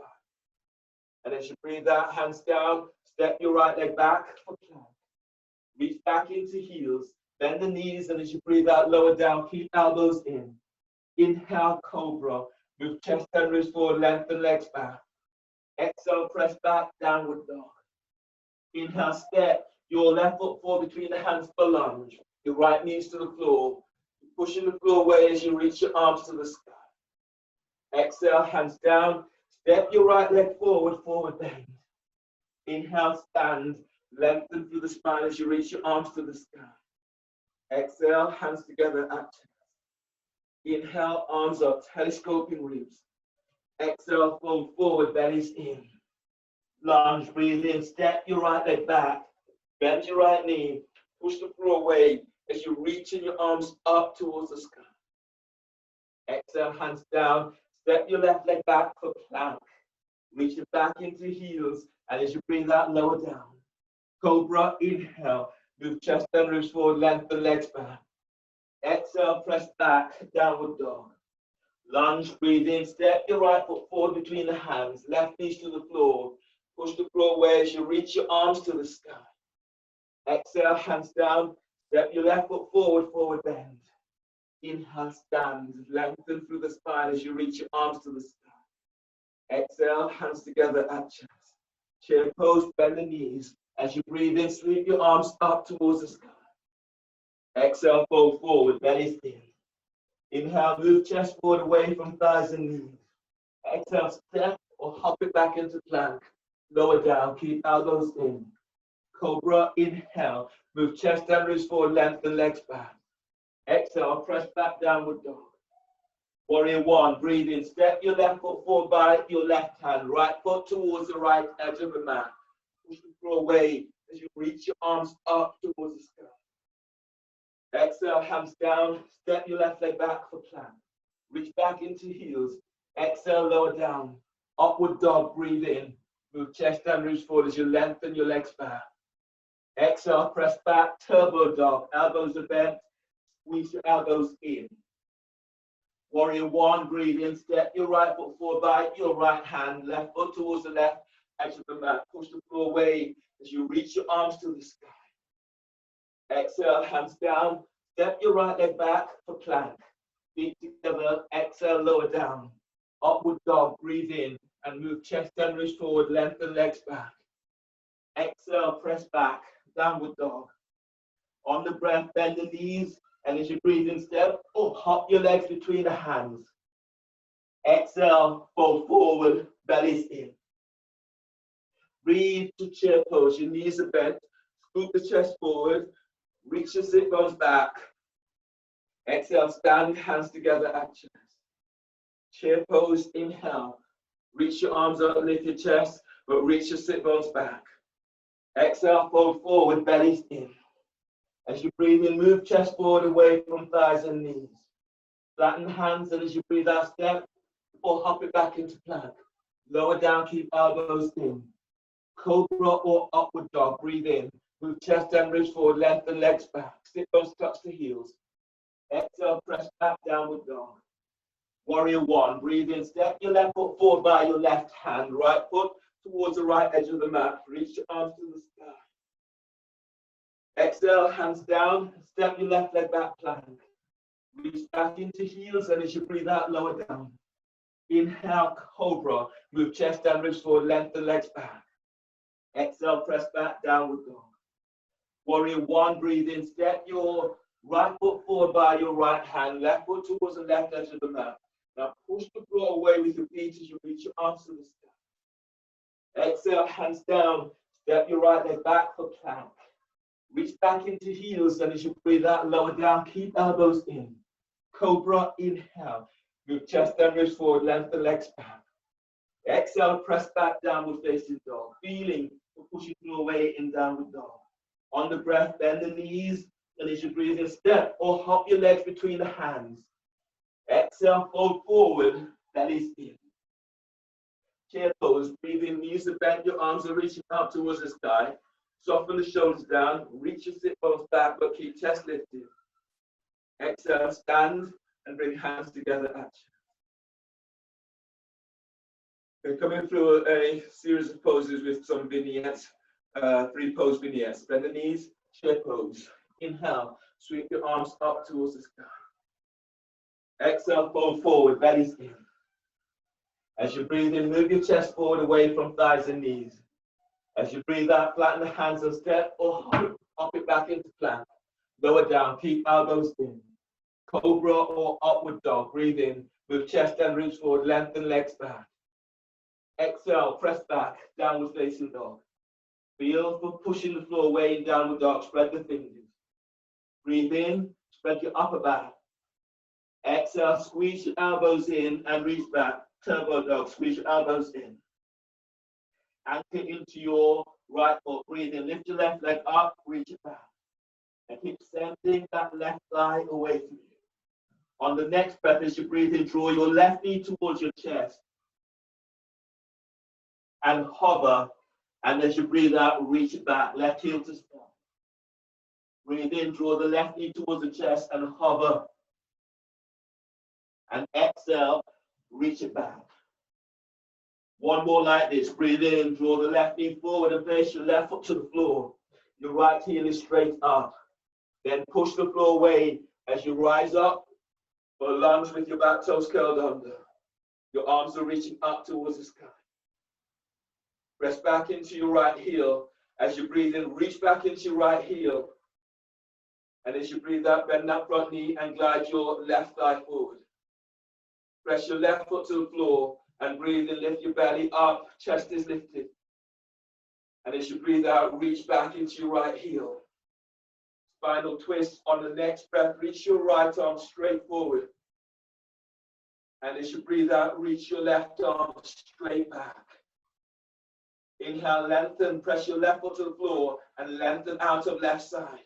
And as you breathe out, hands down, step your right leg back for plank. Reach back into heels. Bend the knees, and as you breathe out, lower down, keep elbows in. Inhale, cobra. Move chest and wrist forward, lengthen legs back. Exhale, press back, downward dog. Inhale, step your left foot forward between the hands for lunge. Your right knees to the floor. Pushing the floor away as you reach your arms to the sky. Exhale, hands down. Step your right leg forward, forward bend. Inhale, stand. Lengthen through the spine as you reach your arms to the sky. Exhale, hands together at chest. Inhale, arms up, telescoping ribs. Exhale, fold forward, bellies in. Lunge, breathe in, step your right leg back. Bend your right knee. Push the floor away as you reach in your arms up towards the sky. Exhale, hands down. Step your left leg back for plank. Reach it back into heels. And as you breathe out, lower down. Cobra, inhale. Move chest and ribs forward, lengthen legs back. Exhale, press back, downward dog. Lunge, breathe in. Step your right foot forward between the hands. Left knees to the floor. Push the floor away as you reach your arms to the sky. Exhale, hands down. Step your left foot forward, forward bend. Inhale, stand. Lengthen through the spine as you reach your arms to the sky. Exhale, hands together at chest. Chair pose, bend the knees. As you breathe in, sweep your arms up towards the sky. Exhale, fold forward, belly in. Inhale, move chest forward away from thighs and knees. Exhale, step or hop it back into plank. Lower down, keep elbows in. Cobra, inhale. Move chest and ribs forward, lengthen legs back. Exhale, press back, downward dog. Warrior one, breathe in. Step your left foot forward by your left hand. Right foot towards the right edge of the mat. Push the floor away as you reach your arms up towards the sky. Exhale, hands down. Step your left leg back for plank. Reach back into heels. Exhale, lower down. Upward dog, breathe in. Move chest and ribs forward as you lengthen your legs back. Exhale, press back, turbo dog. Elbows are bent. Squeeze your elbows in. Warrior one, breathe in. Step your right foot forward by your right hand. Left foot towards the left edge of the mat. Push the floor away as you reach your arms to the sky. Exhale, hands down. Step your right leg back for plank. Feet together. Exhale, lower down. Upward dog, breathe in. And move chest and ribs forward. Lengthen legs back. Exhale, press back. Downward dog. On the breath, bend the knees. And as you breathe in, step or hop your legs between the hands. Exhale, fold forward, bellies in. Breathe to chair pose. Your knees are bent. Scoop the chest forward. Reach your sit bones back. Exhale, stand, hands together at chest. Chair pose, inhale. Reach your arms up, lift your chest, but reach your sit bones back. Exhale, fold forward, bellies in. As you breathe in, move chest forward away from thighs and knees. Flatten hands, and as you breathe out, step or hop it back into plank. Lower down, keep elbows in. Cobra or upward dog, breathe in. Move chest and ribs forward, lengthen legs back. Sit bones touch the heels. Exhale, press back, downward dog. Warrior one, breathe in. Step your left foot forward by your left hand. Right foot towards the right edge of the mat. Reach your arms to the sky. Exhale, hands down. Step your left leg back, plank. Reach back into heels, and as you breathe out, lower down. Inhale, cobra. Move chest and ribs forward, lengthen legs back. Exhale, press back, downward dog. Warrior one, breathe in. Step your right foot forward by your right hand. Left foot towards the left edge of the mat. Now push the floor away with your feet as you reach your arms to the sky. Exhale, hands down. Step your right leg back for plank. Reach back into heels, and as you breathe out, lower down, keep elbows in. Cobra, inhale. Move chest and ribs forward, lengthen legs back. Exhale, press back, downward facing dog. Feeling for pushing through away in downward dog. On the breath, bend the knees, and as you breathe in, step or hop your legs between the hands. Exhale, fold forward, bellies in. Chair pose, breathe in, knees are bent, your arms are reaching up towards the sky. Soften the shoulders down, reach your sit bones back, but keep chest lifted. Exhale, stand, and bring hands together at chest. We're coming through a series of poses with some vignettes, 3 pose vignettes. Bend the knees, chair pose. Inhale, sweep your arms up towards the sky. Exhale, fold forward, bellies in. As you breathe in, move your chest forward away from thighs and knees. As you breathe out, flatten the hands and step or hop it back into plank. Lower down, keep elbows in. Cobra or upward dog. Breathe in, move chest and ribs forward, lengthen legs back. Exhale, press back, downward facing dog. Feel for pushing the floor away in downward dog, spread the fingers. Breathe in, spread your upper back. Exhale, squeeze your elbows in and reach back. Turbo dog, squeeze your elbows in. Anchor into your right foot. Breathe in, lift your left leg up, reach it back. And keep sending that left thigh away from you. On the next breath, as you breathe in, draw your left knee towards your chest. And hover. And as you breathe out, reach it back. Left heel to spine. Breathe in, draw the left knee towards the chest and hover. And exhale, reach it back. One more like this. Breathe in, draw the left knee forward and place your left foot to the floor. Your right heel is straight up. Then push the floor away as you rise up or lunge with your back toes curled under. Your arms are reaching up towards the sky. Press back into your right heel. As you breathe in, reach back into your right heel. And as you breathe out, bend that front knee and glide your left thigh forward. Press your left foot to the floor and breathe in, lift your belly up, chest is lifted. And as you breathe out, reach back into your right heel. Spinal twist on the next breath, reach your right arm straight forward. And as you breathe out, reach your left arm straight back. Inhale, lengthen, press your left foot to the floor and lengthen out of left side.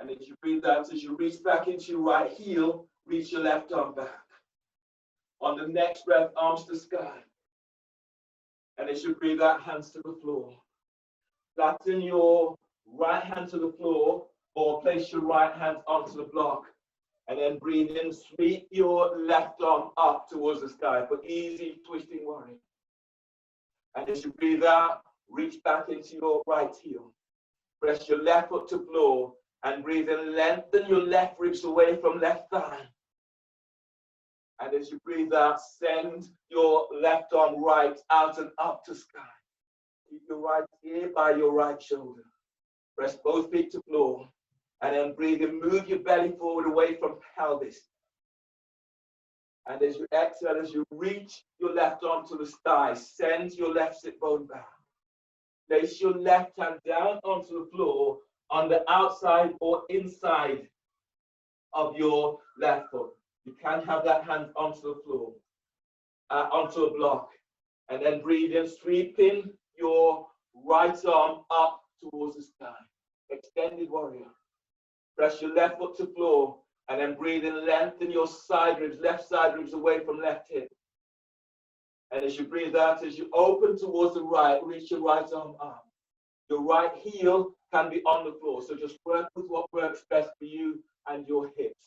And as you breathe out, as you reach back into your right heel, reach your left arm back. On the next breath, arms to sky. And as you breathe out, hands to the floor. Flatten your right hand to the floor or place your right hand onto the block. And then breathe in, sweep your left arm up towards the sky for easy twisting warrior. And as you breathe out, reach back into your right heel. Press your left foot to floor and breathe in, lengthen your left ribs away from left thigh. And as you breathe out, send your left arm right out and up to sky. Keep your right ear by your right shoulder. Press both feet to floor. And then breathe in, move your belly forward away from pelvis. And as you exhale, as you reach your left arm to the thigh, send your left sit bone back. Place your left hand down onto the floor on the outside or inside of your left foot. You can have that hand onto the floor, onto a block. And then breathe in, sweeping your right arm up towards the sky. Extended warrior. Press your left foot to floor. And then breathe in, lengthen your side ribs, left side ribs away from left hip. And as you breathe out, as you open towards the right, reach your right arm up. Your right heel can be on the floor. So just work with what works best for you and your hips.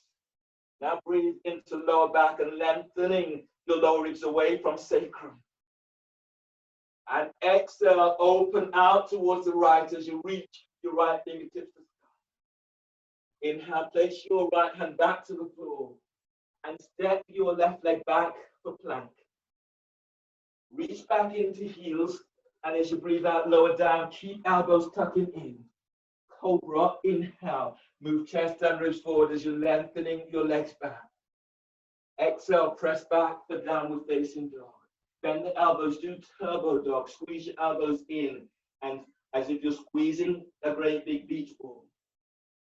Now breathe into lower back and lengthening your lower ribs away from sacrum. And exhale, open out towards the right as you reach your right fingertips to the sky. Inhale, place your right hand back to the floor and step your left leg back for plank. Reach back into heels, and as you breathe out, lower down, keep elbows tucking in. Cobra, inhale. Move chest and ribs forward as you're lengthening your legs back. Exhale, press back for downward facing dog. Bend the elbows, do turbo dog. Squeeze your elbows in, and as if you're squeezing a great big beach ball.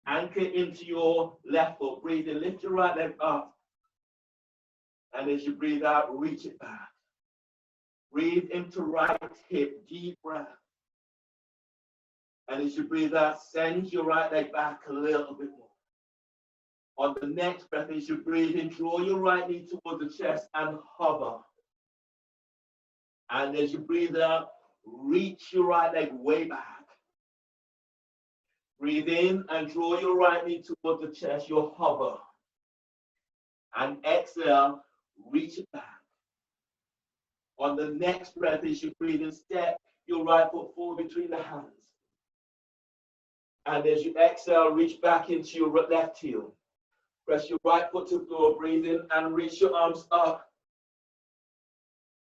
Anchor into your left foot. Breathe in, lift your right leg up. And as you breathe out, reach it back. Breathe into right hip, deep breath. And as you breathe out, send your right leg back a little bit more. On the next breath, as you breathe in, draw your right knee towards the chest and hover. And as you breathe out, reach your right leg way back. Breathe in and draw your right knee towards the chest, your hover. And exhale, reach it back. On the next breath, as you breathe in, step your right foot forward between the hands. And as you exhale, reach back into your left heel. Press your right foot to the floor, breathe in and reach your arms up.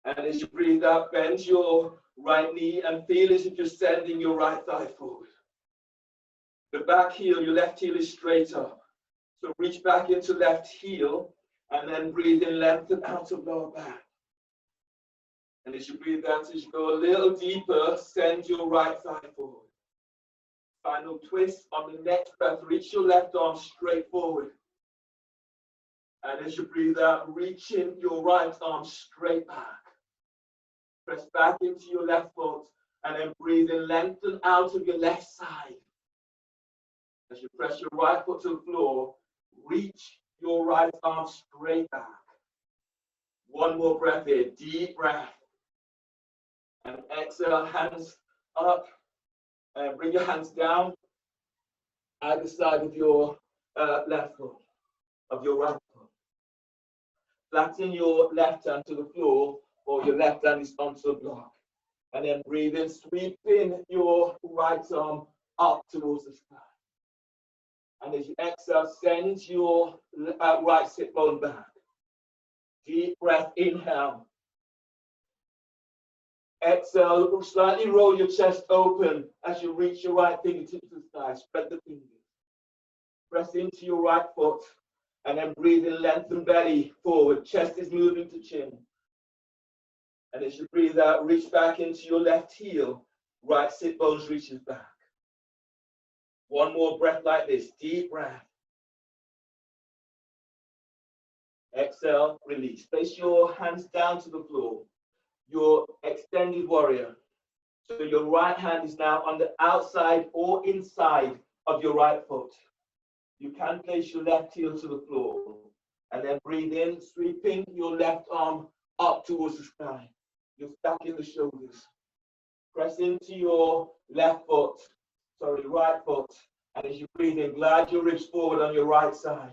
And as you breathe out, bend your right knee and feel as if you're sending your right thigh forward. The back heel, your left heel is straight up. So reach back into left heel and then breathe in, lengthen out of lower back. And as you breathe out, as you go a little deeper, send your right thigh forward. Final twist on the next breath, reach your left arm straight forward. And as you breathe out, reaching your right arm straight back. Press back into your left foot and then breathe in, lengthen out of your left side. As you press your right foot to the floor, reach your right arm straight back. One more breath here, deep breath. And exhale, hands up. And bring your hands down either side of your left foot, of your right foot. Flatten your left hand to the floor or your left hand is onto the block. And then breathe in, sweeping your right arm up towards the sky. And as you exhale, send your right sit bone back. Deep breath, inhale. Exhale, slightly roll your chest open as you reach your right fingertips to the sky. Spread the fingers. Press into your right foot and then breathe in, lengthen belly forward. Chest is moving to chin. And as you breathe out, reach back into your left heel. Right sit bones reaches back. One more breath like this. Deep breath. Exhale, release. Place your hands down to the floor. Your extended warrior. So your right hand is now on the outside or inside of your right foot. You can place your left heel to the floor and then breathe in, sweeping your left arm up towards the sky. You're stacking the shoulders. Press into your right foot. And as you breathe in, glide your ribs forward on your right side.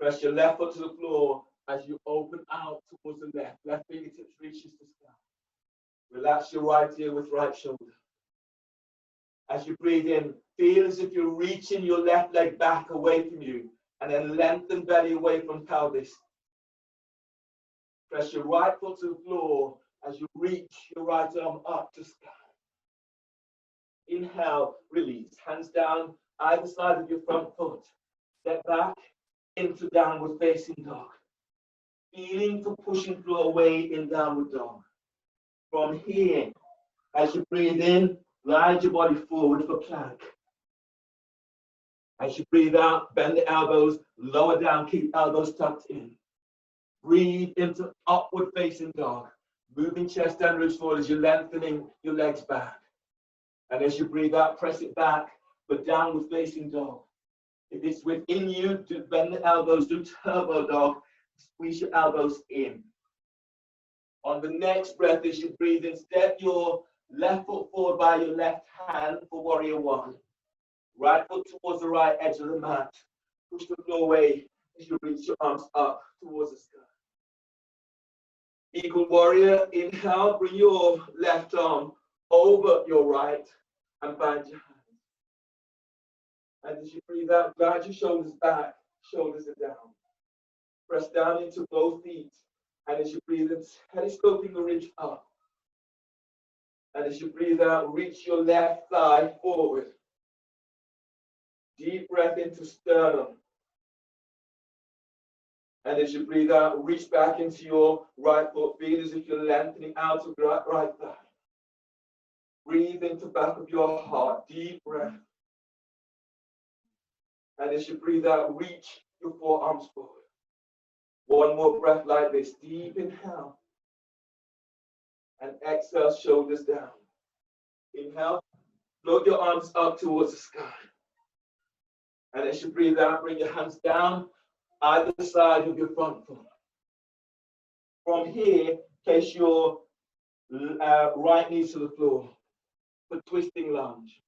Press your left foot to the floor as you open out towards the left. Left fingertips reaches the sky. Relax your right ear with right shoulder. As you breathe in, feel as if you're reaching your left leg back away from you and then lengthen belly away from pelvis. Press your right foot to the floor as you reach your right arm up to sky. Inhale, release. Hands down either side of your front foot. Step back into downward facing dog. Feeling for pushing through away in downward dog. From here, as you breathe in, glide your body forward for plank. As you breathe out, bend the elbows, lower down, keep elbows tucked in. Breathe into upward facing dog. Moving chest and ribs forward as you're lengthening your legs back. And as you breathe out, press it back, but downward facing dog. If it's within you, do bend the elbows, do turbo dog, squeeze your elbows in. On the next breath, as you breathe in, step your left foot forward by your left hand for warrior one. Right foot towards the right edge of the mat. Push the floor away as you reach your arms up towards the sky. Eagle warrior, inhale, bring your left arm over your right and bind your hands. And as you breathe out, glide your shoulders back, shoulders are down. Press down into both feet. And as you breathe in, telescoping the ribs up. And as you breathe out, reach your left thigh forward. Deep breath into sternum. And as you breathe out, reach back into your right foot. Feel as if you're lengthening out of your right thigh. Breathe into back of your heart. Deep breath. And as you breathe out, reach your forearms forward. One more breath like this. Deep inhale. And exhale, shoulders down. Inhale. Float your arms up towards the sky. And as you breathe out, bring your hands down either side of your front foot. From here, place your right knee to the floor for twisting lunge.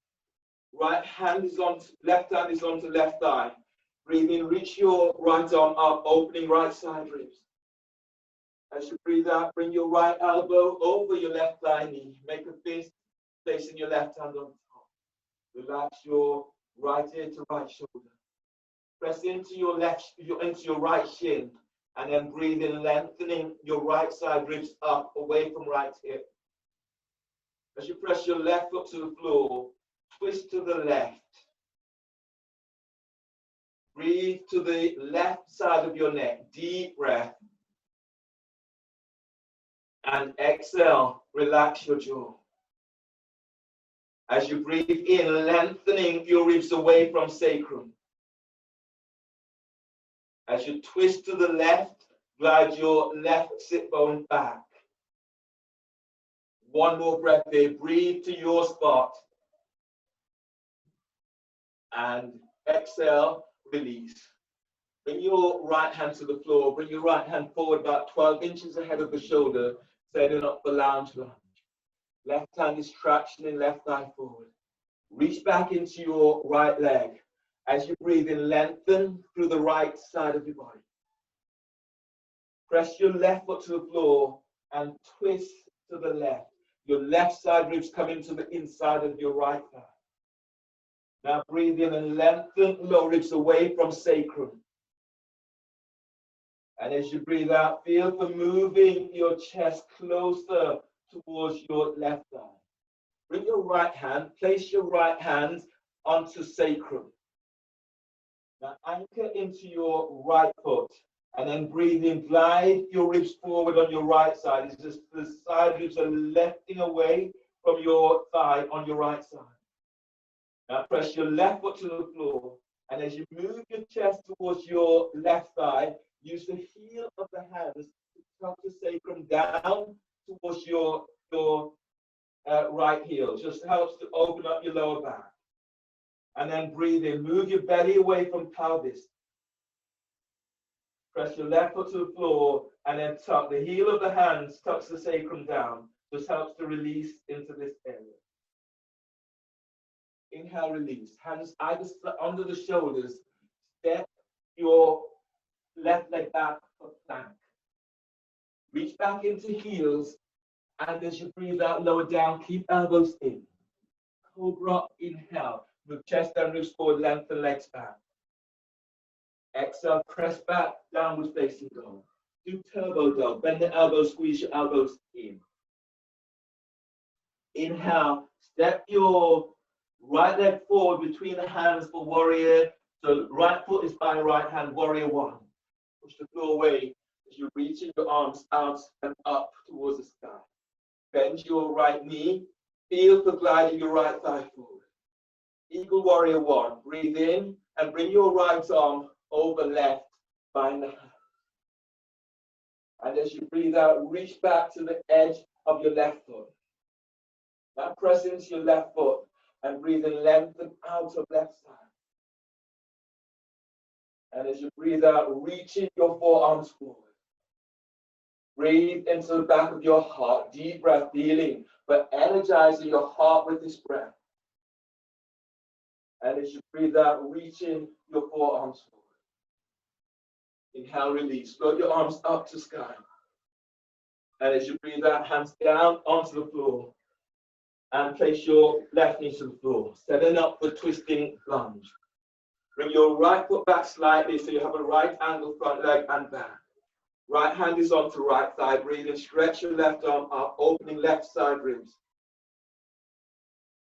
Right hand is on, left hand is onto left thigh. Breathe in, reach your right arm up, opening right side ribs. As you breathe out, bring your right elbow over your left thigh knee. Make a fist, placing your left hand on top. Relax your right ear to right shoulder. Press into your right shin, and then breathe in, lengthening your right side ribs up, away from right hip. As you press your left foot to the floor, twist to the left. Breathe to the left side of your neck. Deep breath. And exhale, relax your jaw. As you breathe in, lengthening your ribs away from sacrum. As you twist to the left, glide your left sit bone back. One more breath there. Breathe to your spot. And exhale, release. Bring your right hand to the floor. Bring your right hand forward about 12 inches ahead of the shoulder, setting up for lounge lunge. Left hand is tractioning left thigh forward. Reach back into your right leg. As you breathe in, lengthen through the right side of your body. Press your left foot to the floor and twist to the left. Your left side ribs come into the inside of your right thigh. Now breathe in and lengthen lower ribs away from sacrum. And as you breathe out, feel for moving your chest closer towards your left thigh. Bring your right hand, place your right hand onto sacrum. Now anchor into your right foot, and then breathe in, glide your ribs forward on your right side. It's just the side ribs are lifting away from your thigh on your right side. Now press your left foot to the floor, and as you move your chest towards your left thigh, use the heel of the hands to tuck the sacrum down towards your right heel. Just helps to open up your lower back. And then breathe in. Move your belly away from pelvis. Press your left foot to the floor and then tuck. The heel of the hands tucks the sacrum down. Just helps to release into this area. Inhale, release. Hands either under the shoulders. Step your left leg back for plank. Reach back into heels. And as you breathe out, lower down, keep elbows in. Cobra, inhale. Move chest and ribs forward, lengthen legs back. Exhale, press back, downward facing dog. Do turbo dog. Bend the elbows, squeeze your elbows in. Inhale, step your right leg forward between the hands for warrior. So right foot is by right hand, warrior one. Push the floor away as you reach your arms out and up towards the sky. Bend your right knee. Feel for gliding your right thigh forward. Eagle warrior one. Breathe in and bring your right arm over left, bind the hand. And as you breathe out, reach back to the edge of your left foot. Now press into your left foot and breathe in, lengthen out of left side. And as you breathe out, reaching your forearms forward. Breathe into the back of your heart. Deep breath, feeling, but energizing your heart with this breath. And as you breathe out, reaching your forearms forward. Inhale, release. Float your arms up to sky. And as you breathe out, hands down onto the floor. And place your left knee to the floor. Setting up for twisting lunge. Bring your right foot back slightly so you have a right angle front leg and back. Right hand is onto right thigh. Breathe in, stretch your left arm up, opening left side ribs.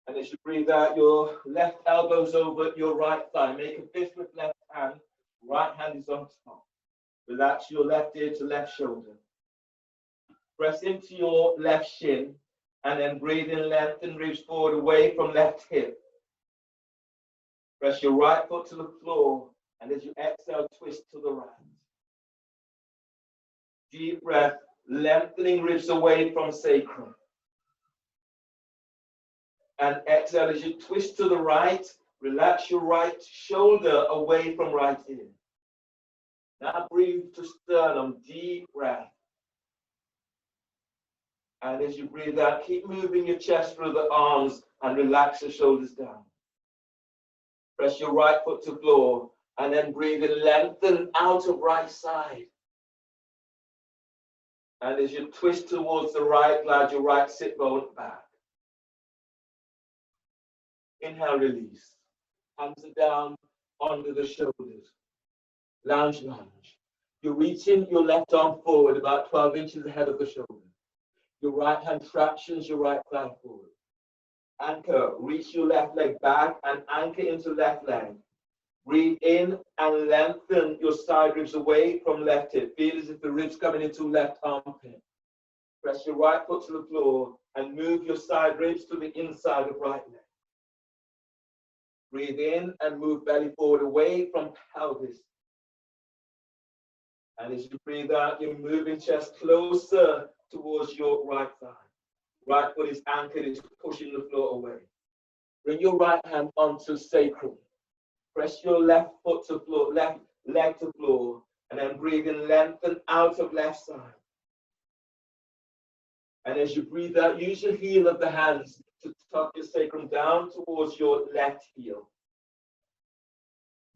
And as you breathe out, your left elbows over your right thigh. Make a fist with left hand. Right hand is on top. Relax your left ear to left shoulder. Press into your left shin. And then breathe in, lengthen ribs forward away from left hip. Press your right foot to the floor. And as you exhale, twist to the right. Deep breath, lengthening ribs away from sacrum. And exhale as you twist to the right, relax your right shoulder away from right ear. Now breathe to sternum, deep breath. And as you breathe out, keep moving your chest through the arms and relax the shoulders down. Press your right foot to floor And then breathe in, lengthen out of right side. And as you twist towards the right, glide your right sit bone back. Inhale, release. Hands are down under the shoulders. Lounge, lunge. You're reaching your left arm forward about 12 inches ahead of the shoulder. Your right hand tractions your right thigh forward. Anchor, reach your left leg back and anchor into left leg. Breathe in and lengthen your side ribs away from left hip. Feel as if the ribs coming into left armpit. Press your right foot to the floor and move your side ribs to the inside of right leg. Breathe in and move belly forward away from pelvis. And as you breathe out, you're moving chest closer towards your right thigh. Right foot is anchored, it's pushing the floor away. Bring your right hand onto sacrum. Press your left foot to floor, left leg to floor, and then breathe in, lengthen out of left side. And as you breathe out, use your heel of the hands to tuck your sacrum down towards your left heel.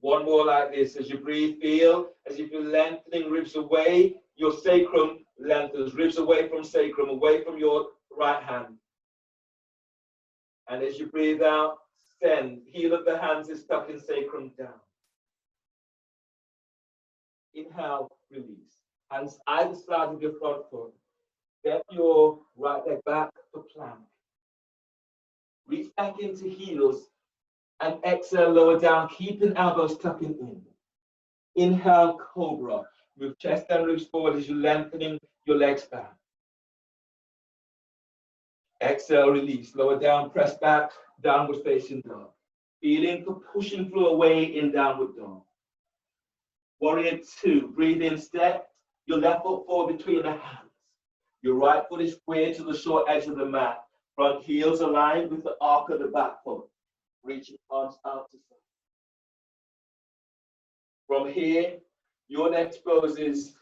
One more like this. As you breathe, feel as if you're lengthening ribs away, your sacrum lengthens, ribs away from sacrum, away from your right hand. And as you breathe out, send. Heel of the hands is tucking sacrum down. Inhale, release. Hands either side of your front foot. Step your right leg back to plank. Reach back into heels and exhale, lower down, keeping elbows tucking in. Inhale, cobra. Move chest and ribs forward as you're lengthening your legs back. Exhale, release. Lower down, press back, downward facing dog. Feeling for pushing through away in downward dog. Warrior 2. Breathe in, step your left foot forward between the hands. Your right foot is square to the short edge of the mat. Front heels aligned with the arc of the back foot. Reaching arms out to side. From here, your next pose is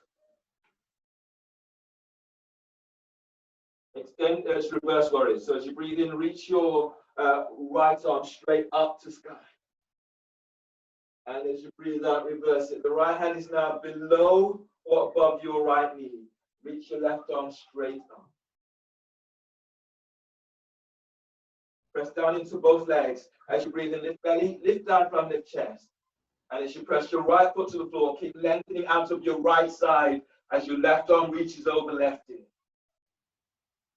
extend as reverse warrior. So as you breathe in, reach your right arm straight up to sky. And as you breathe out, reverse it. The right hand is now below or above your right knee. Reach your left arm straight up. Press down into both legs. As you breathe in, lift belly, lift diaphragm, lift chest. And as you press your right foot to the floor, keep lengthening out of your right side as your left arm reaches over left knee.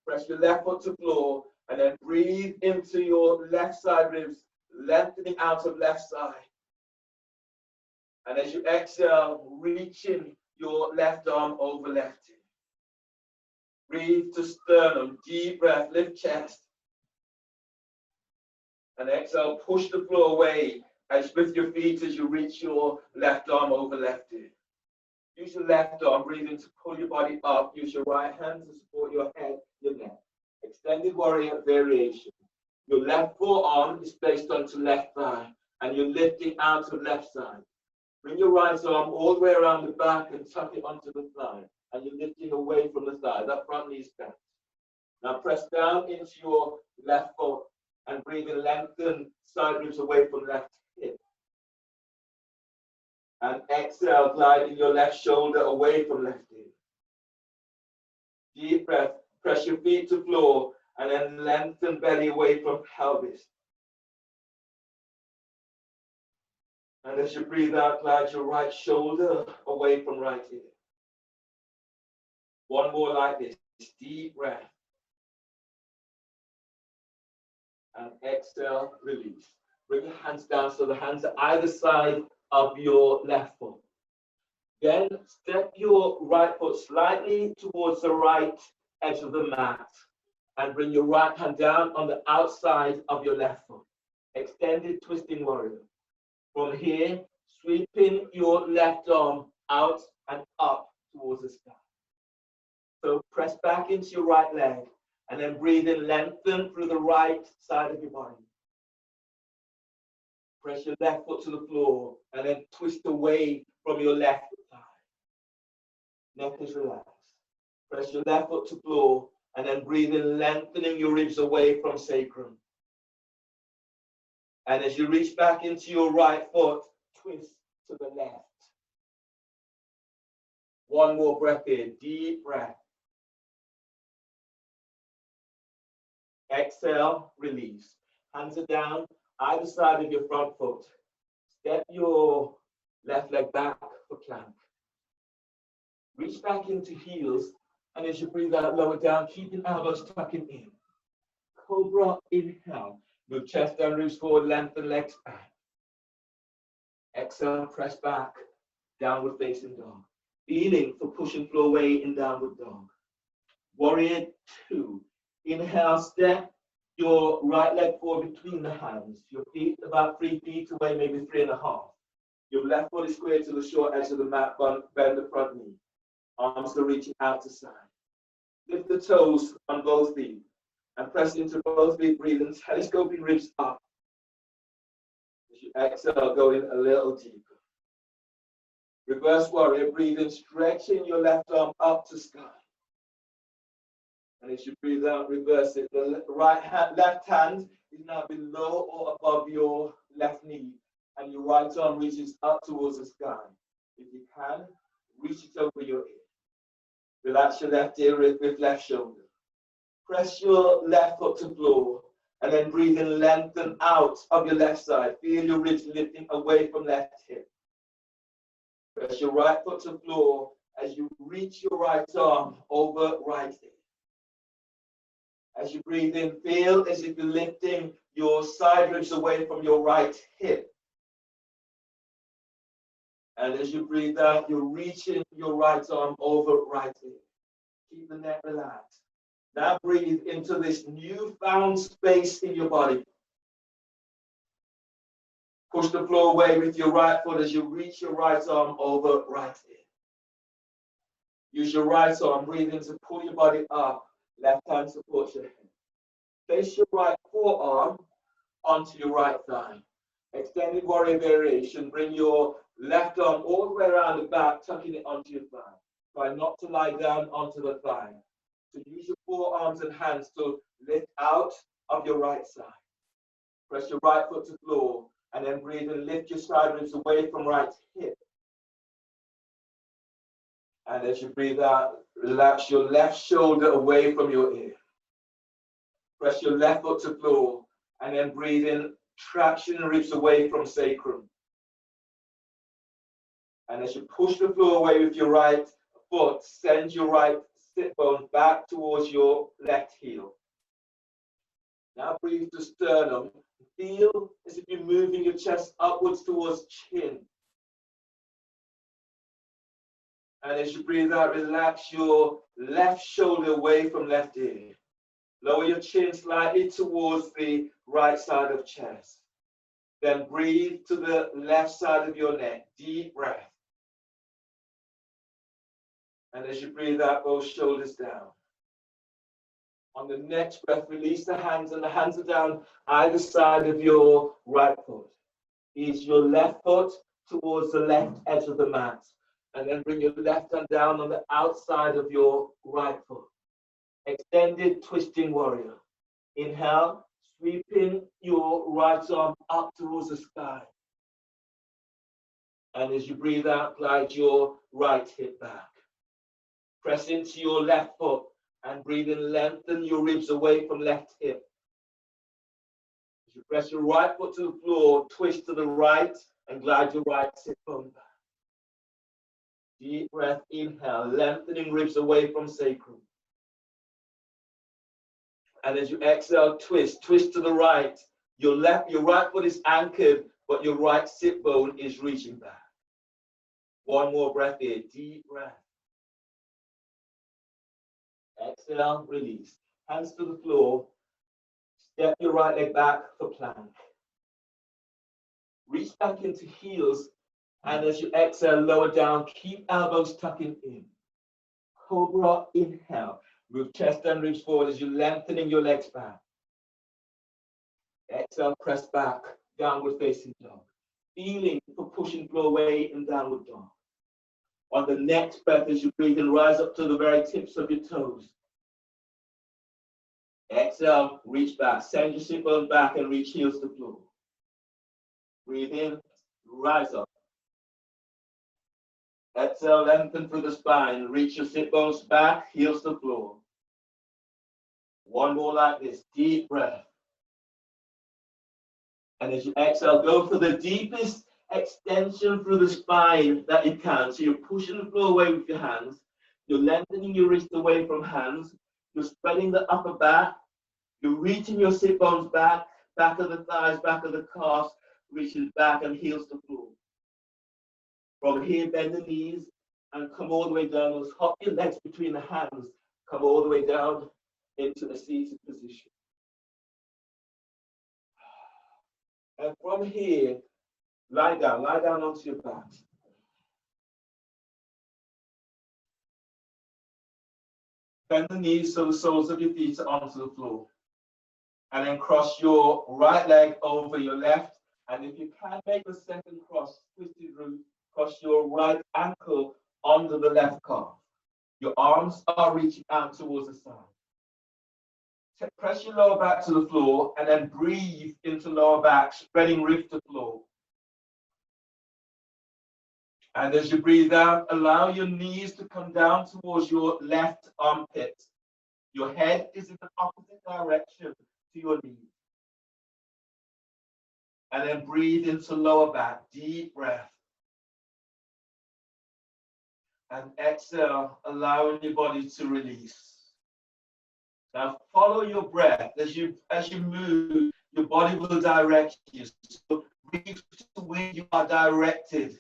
Press your left foot to the floor and then breathe into your left side ribs, lengthening out of left side. And as you exhale, reaching your left arm over left knee. Breathe to sternum, deep breath, lift chest. And exhale, push the floor away as with your feet as you reach your left arm over left knee. Use your left arm, breathing to pull your body up. Use your right hand to support your head, your neck. Extended warrior variation. Your left forearm is placed onto left thigh, and you're lifting out of left side. Bring your right arm all the way around the back and tuck it onto the thigh, and you're lifting away from the thigh. That front knee is bent. Now press down into your left foot and breathe in, lengthen side ribs away from left hip. And exhale, gliding your left shoulder away from left hip. Deep breath, press your feet to floor, and then lengthen belly away from pelvis. And as you breathe out, glide your right shoulder away from right hip. One more like this, deep breath. And exhale, release. Bring your hands down so the hands are either side of your left foot. Then step your right foot slightly towards the right edge of the mat and bring your right hand down on the outside of your left foot. Extended twisting warrior. From here, sweeping your left arm out and up towards the sky. So press back into your right leg and then breathe in, lengthen through the right side of your body. Press your left foot to the floor and then twist away from your left thigh. Neck is relaxed. Press your left foot to the floor and then breathe in, lengthening your ribs away from sacrum. And as you reach back into your right foot, twist to the left. One more breath in, deep breath. Exhale, release. Hands are down, either side of your front foot. Step your left leg back for plank. Reach back into heels, and as you breathe out, lower down, keeping elbows tucking in. Cobra, inhale. Move chest down, ribs forward, lengthen legs back. Exhale, press back, downward facing dog. Feeling for push and flow away in downward dog. Warrior 2. Inhale, step your right leg forward between the hands. Your feet about 3 feet away, maybe 3.5. Your left foot is squared to the short edge of the mat, bend the front knee. Arms are reaching out to side. Lift the toes on both feet and press into both feet, breathing, telescoping ribs up. As you exhale, go in a little deeper. Reverse warrior, breathing, stretching your left arm up to sky. And as you breathe out, reverse it. The left hand is now below or above your left knee, and your right arm reaches up towards the sky. If you can, reach it over your ear. Relax your left ear with left shoulder. Press your left foot to floor, and then breathe in, lengthen out of your left side. Feel your ribs lifting away from left hip. Press your right foot to floor as you reach your right arm over right hip. As you breathe in, feel as if you're lifting your side ribs away from your right hip. And as you breathe out, you're reaching your right arm over right hip. Keep the neck relaxed. Now breathe into this newfound space in your body. Push the floor away with your right foot as you reach your right arm over right hip. Use your right arm, breathe in to pull your body up. Left hand supports your head. Place your right forearm onto your right thigh. Extended warrior variation. Bring your left arm all the way around the back, tucking it onto your thigh. Try not to lie down onto the thigh. So use your forearms and hands to lift out of your right side. Press your right foot to floor, and then breathe and lift your side ribs away from right hip. And as you breathe out, relax your left shoulder away from your ear. Press your left foot to floor, and then breathe in, traction the ribs away from sacrum. And as you push the floor away with your right foot, send your right sit bone back towards your left heel. Now breathe to sternum. Feel as if you're moving your chest upwards towards chin. And as you breathe out, relax your left shoulder away from left ear. Lower your chin slightly towards the right side of chest. Then breathe to the left side of your neck. Deep breath. And as you breathe out, both shoulders down. On the next breath, release the hands, and the hands are down either side of your right foot. Ease your left foot towards the left edge of the mat. And then bring your left hand down on the outside of your right foot. Extended twisting warrior. Inhale, sweeping your right arm up towards the sky. And as you breathe out, glide your right hip back. Press into your left foot and breathe in, lengthen your ribs away from left hip. As you press your right foot to the floor, twist to the right and glide your right hip bone back. Deep breath, inhale, lengthening ribs away from sacrum. And as you exhale, twist to the right. Your right foot is anchored, but your right sit bone is reaching back. One more breath in, deep breath. Exhale, release. Hands to the floor. Step your right leg back for plank. Reach back into heels, and as you exhale, lower down. Keep elbows tucking in. Cobra, inhale. Move chest and ribs forward as you're lengthening your legs back. Exhale, press back, downward facing dog. Feeling for pushing floor away in downward dog. On the next breath, as you breathe in, rise up to the very tips of your toes. Exhale, reach back. Send your sit bone back and reach heels to floor. Breathe in, rise up. Exhale, lengthen through the spine. Reach your sit bones back, heels to floor. One more like this. Deep breath. And as you exhale, go for the deepest extension through the spine that you can. So you're pushing the floor away with your hands. You're lengthening your wrist away from hands. You're spreading the upper back. You're reaching your sit bones back, back of the thighs, back of the calves, reaches back and heels to floor. From here, bend the knees and come all the way down. Hop your legs between the hands. Come all the way down into a seated position. And from here, lie down onto your back. Bend the knees so the soles of your feet are onto the floor. And then cross your right leg over your left. And if you can make the second cross, twisted root, cross your right ankle under the left calf. Your arms are reaching out towards the side. Press your lower back to the floor and then breathe into lower back, spreading ribs to floor. And as you breathe out, allow your knees to come down towards your left armpit. Your head is in the opposite direction to your knees. And then breathe into lower back, deep breath. And exhale, allowing your body to release. Now follow your breath. As you move, your body will direct you. So breathe to where you are directed.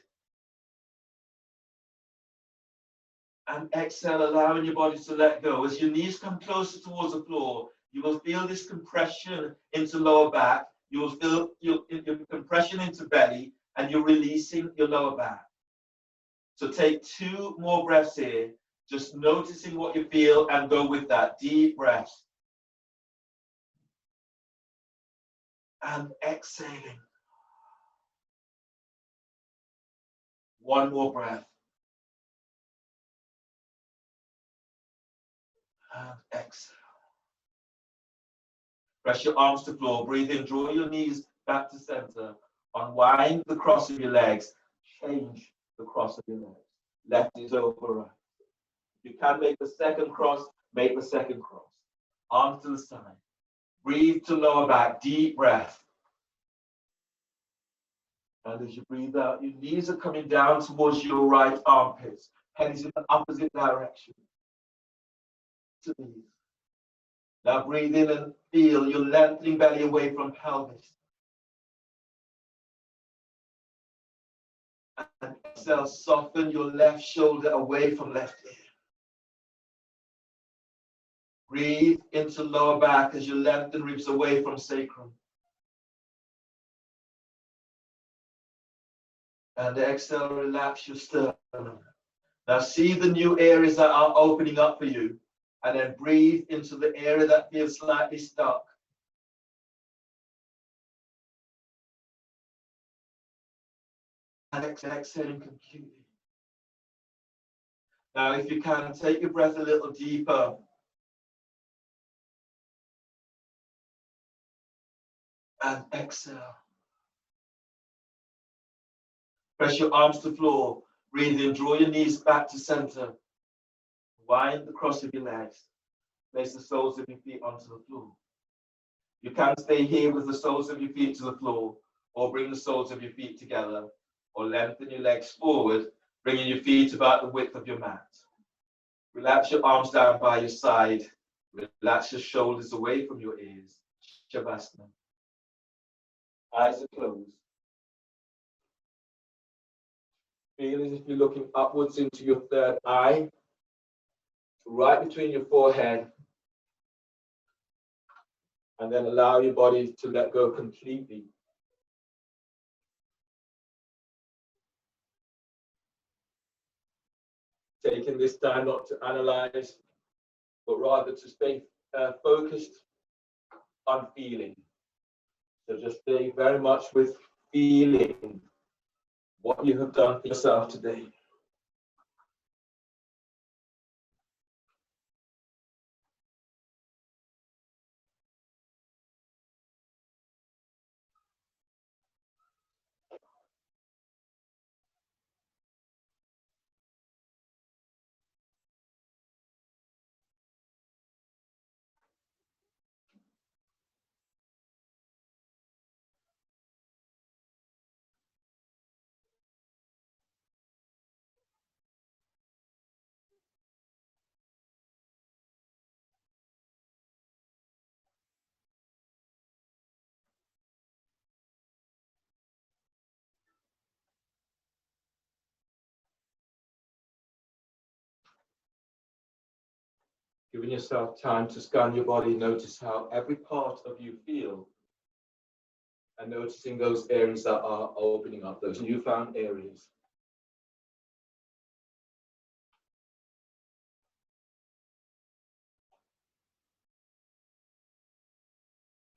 And exhale, allowing your body to let go. As your knees come closer towards the floor, you will feel this compression into lower back. You will feel your compression into belly, and you're releasing your lower back. So take 2 more breaths here, just noticing what you feel and go with that. Deep breath. And exhaling. 1 more breath. And exhale. Press your arms to floor. Breathe in. Draw your knees back to center. Unwind the cross of your legs. Change the cross of your legs. Left is over right. If you can make the second cross, make the second cross. Arms to the side. Breathe to lower back. Deep breath. And as you breathe out, your knees are coming down towards your right armpits. Head is in the opposite direction to these. Now breathe in and feel your lengthening belly away from pelvis. And exhale, soften your left shoulder away from left ear. Breathe into lower back as you lengthen ribs away from sacrum. And exhale, relax your sternum. Now see the new areas that are opening up for you. And then breathe into the area that feels slightly stuck. And exhaling completely. Now, if you can, take your breath a little deeper. And exhale. Press your arms to the floor. Breathe in. Draw your knees back to center. Wind the cross of your legs. Place the soles of your feet onto the floor. You can stay here with the soles of your feet to the floor, or bring the soles of your feet together, or lengthen your legs forward, bringing your feet about the width of your mat. Relax your arms down by your side. Relax your shoulders away from your ears. Shavasana. Eyes are closed. Feel as if you're looking upwards into your third eye, right between your forehead, and then allow your body to let go completely. Taking this time not to analyze, but rather to stay focused on feeling. So just stay very much with feeling what you have done for yourself today. Giving yourself time to scan your body, notice how every part of you feel, and noticing those areas that are opening up, those newfound areas.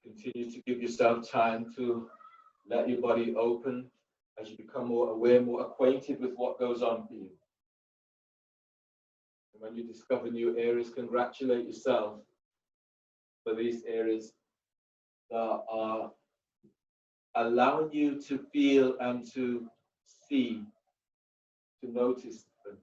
Continue to give yourself time to let your body open as you become more aware, more acquainted with what goes on for you. And when you discover new areas, congratulate yourself for these areas that are allowing you to feel and to see, to notice them.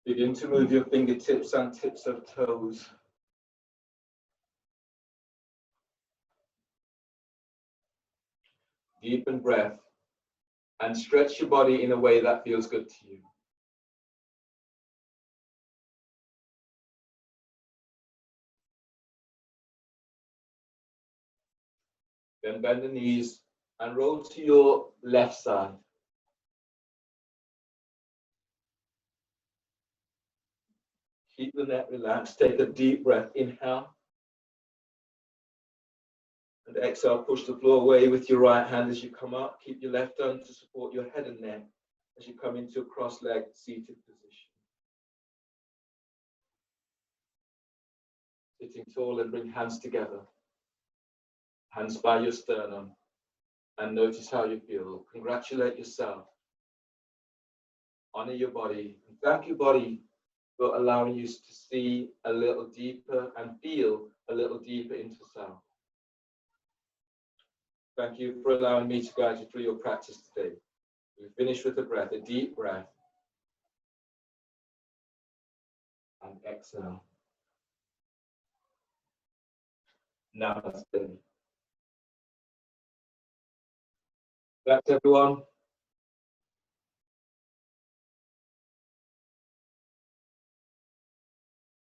Begin to move your fingertips and tips of toes. Deepen breath and stretch your body in a way that feels good to you. Then bend the knees and roll to your left side. Keep the neck relaxed. Take a deep breath. Inhale. And exhale, push the floor away with your right hand as you come up. Keep your left arm to support your head and neck as you come into a cross-legged seated position. Sitting tall and bring hands together. Hands by your sternum. And notice how you feel. Congratulate yourself. Honor your body. And thank your body for allowing you to see a little deeper and feel a little deeper into self. Thank you for allowing me to guide you through your practice today. We finish with a breath, a deep breath. And exhale. Namaste. Thanks, everyone.